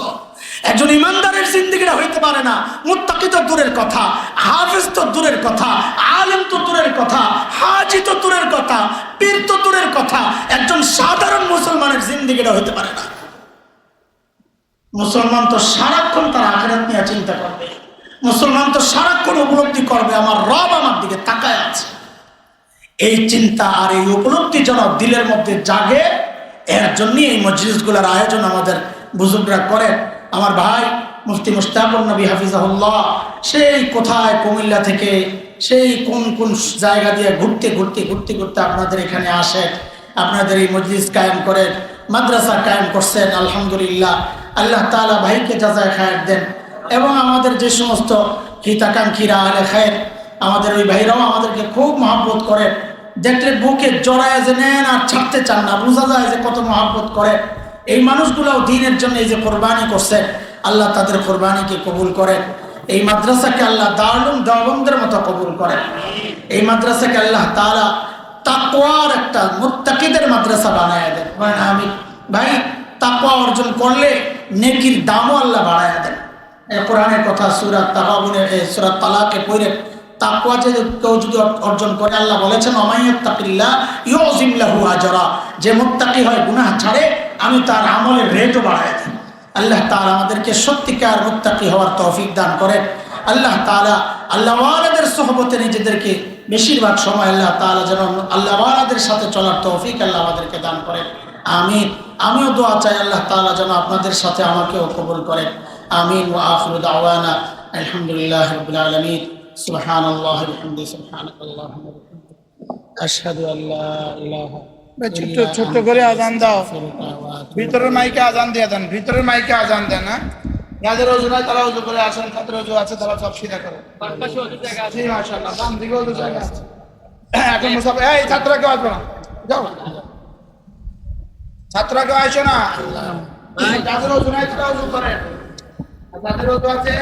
একজন ইমানদারের জিন্দেগিটা হইতে পারে না। মুত্তাকি তো দূরের কথা, হাফেজ তো দূরের কথা, আলেম তো দূরের কথা, হাজি তো দূরের কথা, পীর তো দূরের কথা, একজন সাধারণ মুসলমানের জিন্দেগিটা হইতে পারে না। মুসলমান তো সারাক্ষণ তার আখিরাত নিয়ে চিন্তা করবে, মুসলমান তো সারাক্ষণ উপলব্ধি করবে আমার রব আমার দিকে তাকায় আছে। এই চিন্তা আর এই উপলব্ধি যেন দিলের মধ্যে জাগে, এর জন্যই এই মজলিসগুলোর আয়োজন আমাদের বুজুর্গরা করে। আমার ভাই মুফতি মুশতাকুর নবী হাফিজাহুল্লাহ সেই কোথায় কুমিল্লা থেকে সেই কোন কোন জায়গা দিয়ে ঘুরতে ঘুরতে ঘুরতে ঘুরতে আপনাদের এখানে আসে, আপনাদের এই মজলিস কায়েম করে, মাদ্রাসা কায়েম করছেন। আলহামদুলিল্লাহ, আল্লাহ তাআলা ভাইকে জাযায়ে খায়ের দেন। এবং আমাদের যে সমস্ত হিতাকাঙ্ক্ষীরা আহলে খায়ের, আমাদের ওই ভাইরাও আমাদেরকে খুব মহব্বত করে, দেখলে বুকে জড়ায় যে নেন আর ছাড়তে চান না, বোঝা যায় যে কত মহব্বত করে। এই মানুষগুলোও দ্বীনের জন্য এই যে কোরবানি করছে, আল্লাহ তাদের কোরবানিকে কবুল করেন। এই মাদ্রাসাকে আল্লাহ দারুল দেওবন্দের মতো কবুল করেন। এই মাদ্রাসাকে আল্লাহ তাআলা তাকওয়ার একটা মুত্তাকিদের মাদ্রাসা বানায় দেন। আমি ভাই, তাকওয়া অর্জন করলে নেকির দামও আল্লাহ বাড়ায় দেন। কোরআনের কথা সূরা তাগাবুনের সূরা তালাকে পড়ে তাকওয়া যে কেউ যদি অর্জন করে, আল্লাহ বলেছেন ওমাইয়াত্তাকিল্লাহ ইউযিম লাহু আজরা, যে মুত্তাকি হয় গুনাহ ছাড়ে আমি তার আমলের রেটও বাড়ায় দিই। আল্লাহ তাআলা আমাদেরকে সত্যিকার মুত্তাকি হওয়ার তৌফিক দান করেন। আল্লাহ তাআলা আল্লাহওয়ালাদের সোহবতে নিজেদেরকে বেশিরভাগ সময় আল্লাহ তাআলা যেন আল্লাহওয়ালাদের সাথে চলার তৌফিক আল্লাহ আমাদেরকে দান করেন। আমিন। আমিও দোয়া চাই আল্লাহ তাআলা যেন আপনাদের সাথে আমাকেও কবুল করেন। আমিন। ওয়া আখিরু দাওয়ানা আলহামদুলিল্লাহ রাব্বিল আলামিন সুবহানাল্লাহি ওয়া বিহামদিহি সুবহানাকাল্লাহুম্মা ওয়া বিহামদিক আশহাদু আল লা ইলাহা ছোট্ট ছোট্ট করে আজান দাও, ভিতরের মাইকে আজান দিয়ে দেন, ভিতরের মাইকে আজান দেন। না যাদের ওযু নাই তারা ওযু করে আসেন, যাদের ওযু আছে তারা সব সিধা করে। জি মাশাআল্লাহ, বাম দিকে ওযু জায়গা আছে। এখন মুসাফ এই ছাত্ররা কেউ আসবে না, যাও ছাত্ররা কেউ আসো না। যাদের ওযু নাই তারা ওযু করেন, আর যাদের ওযু আছে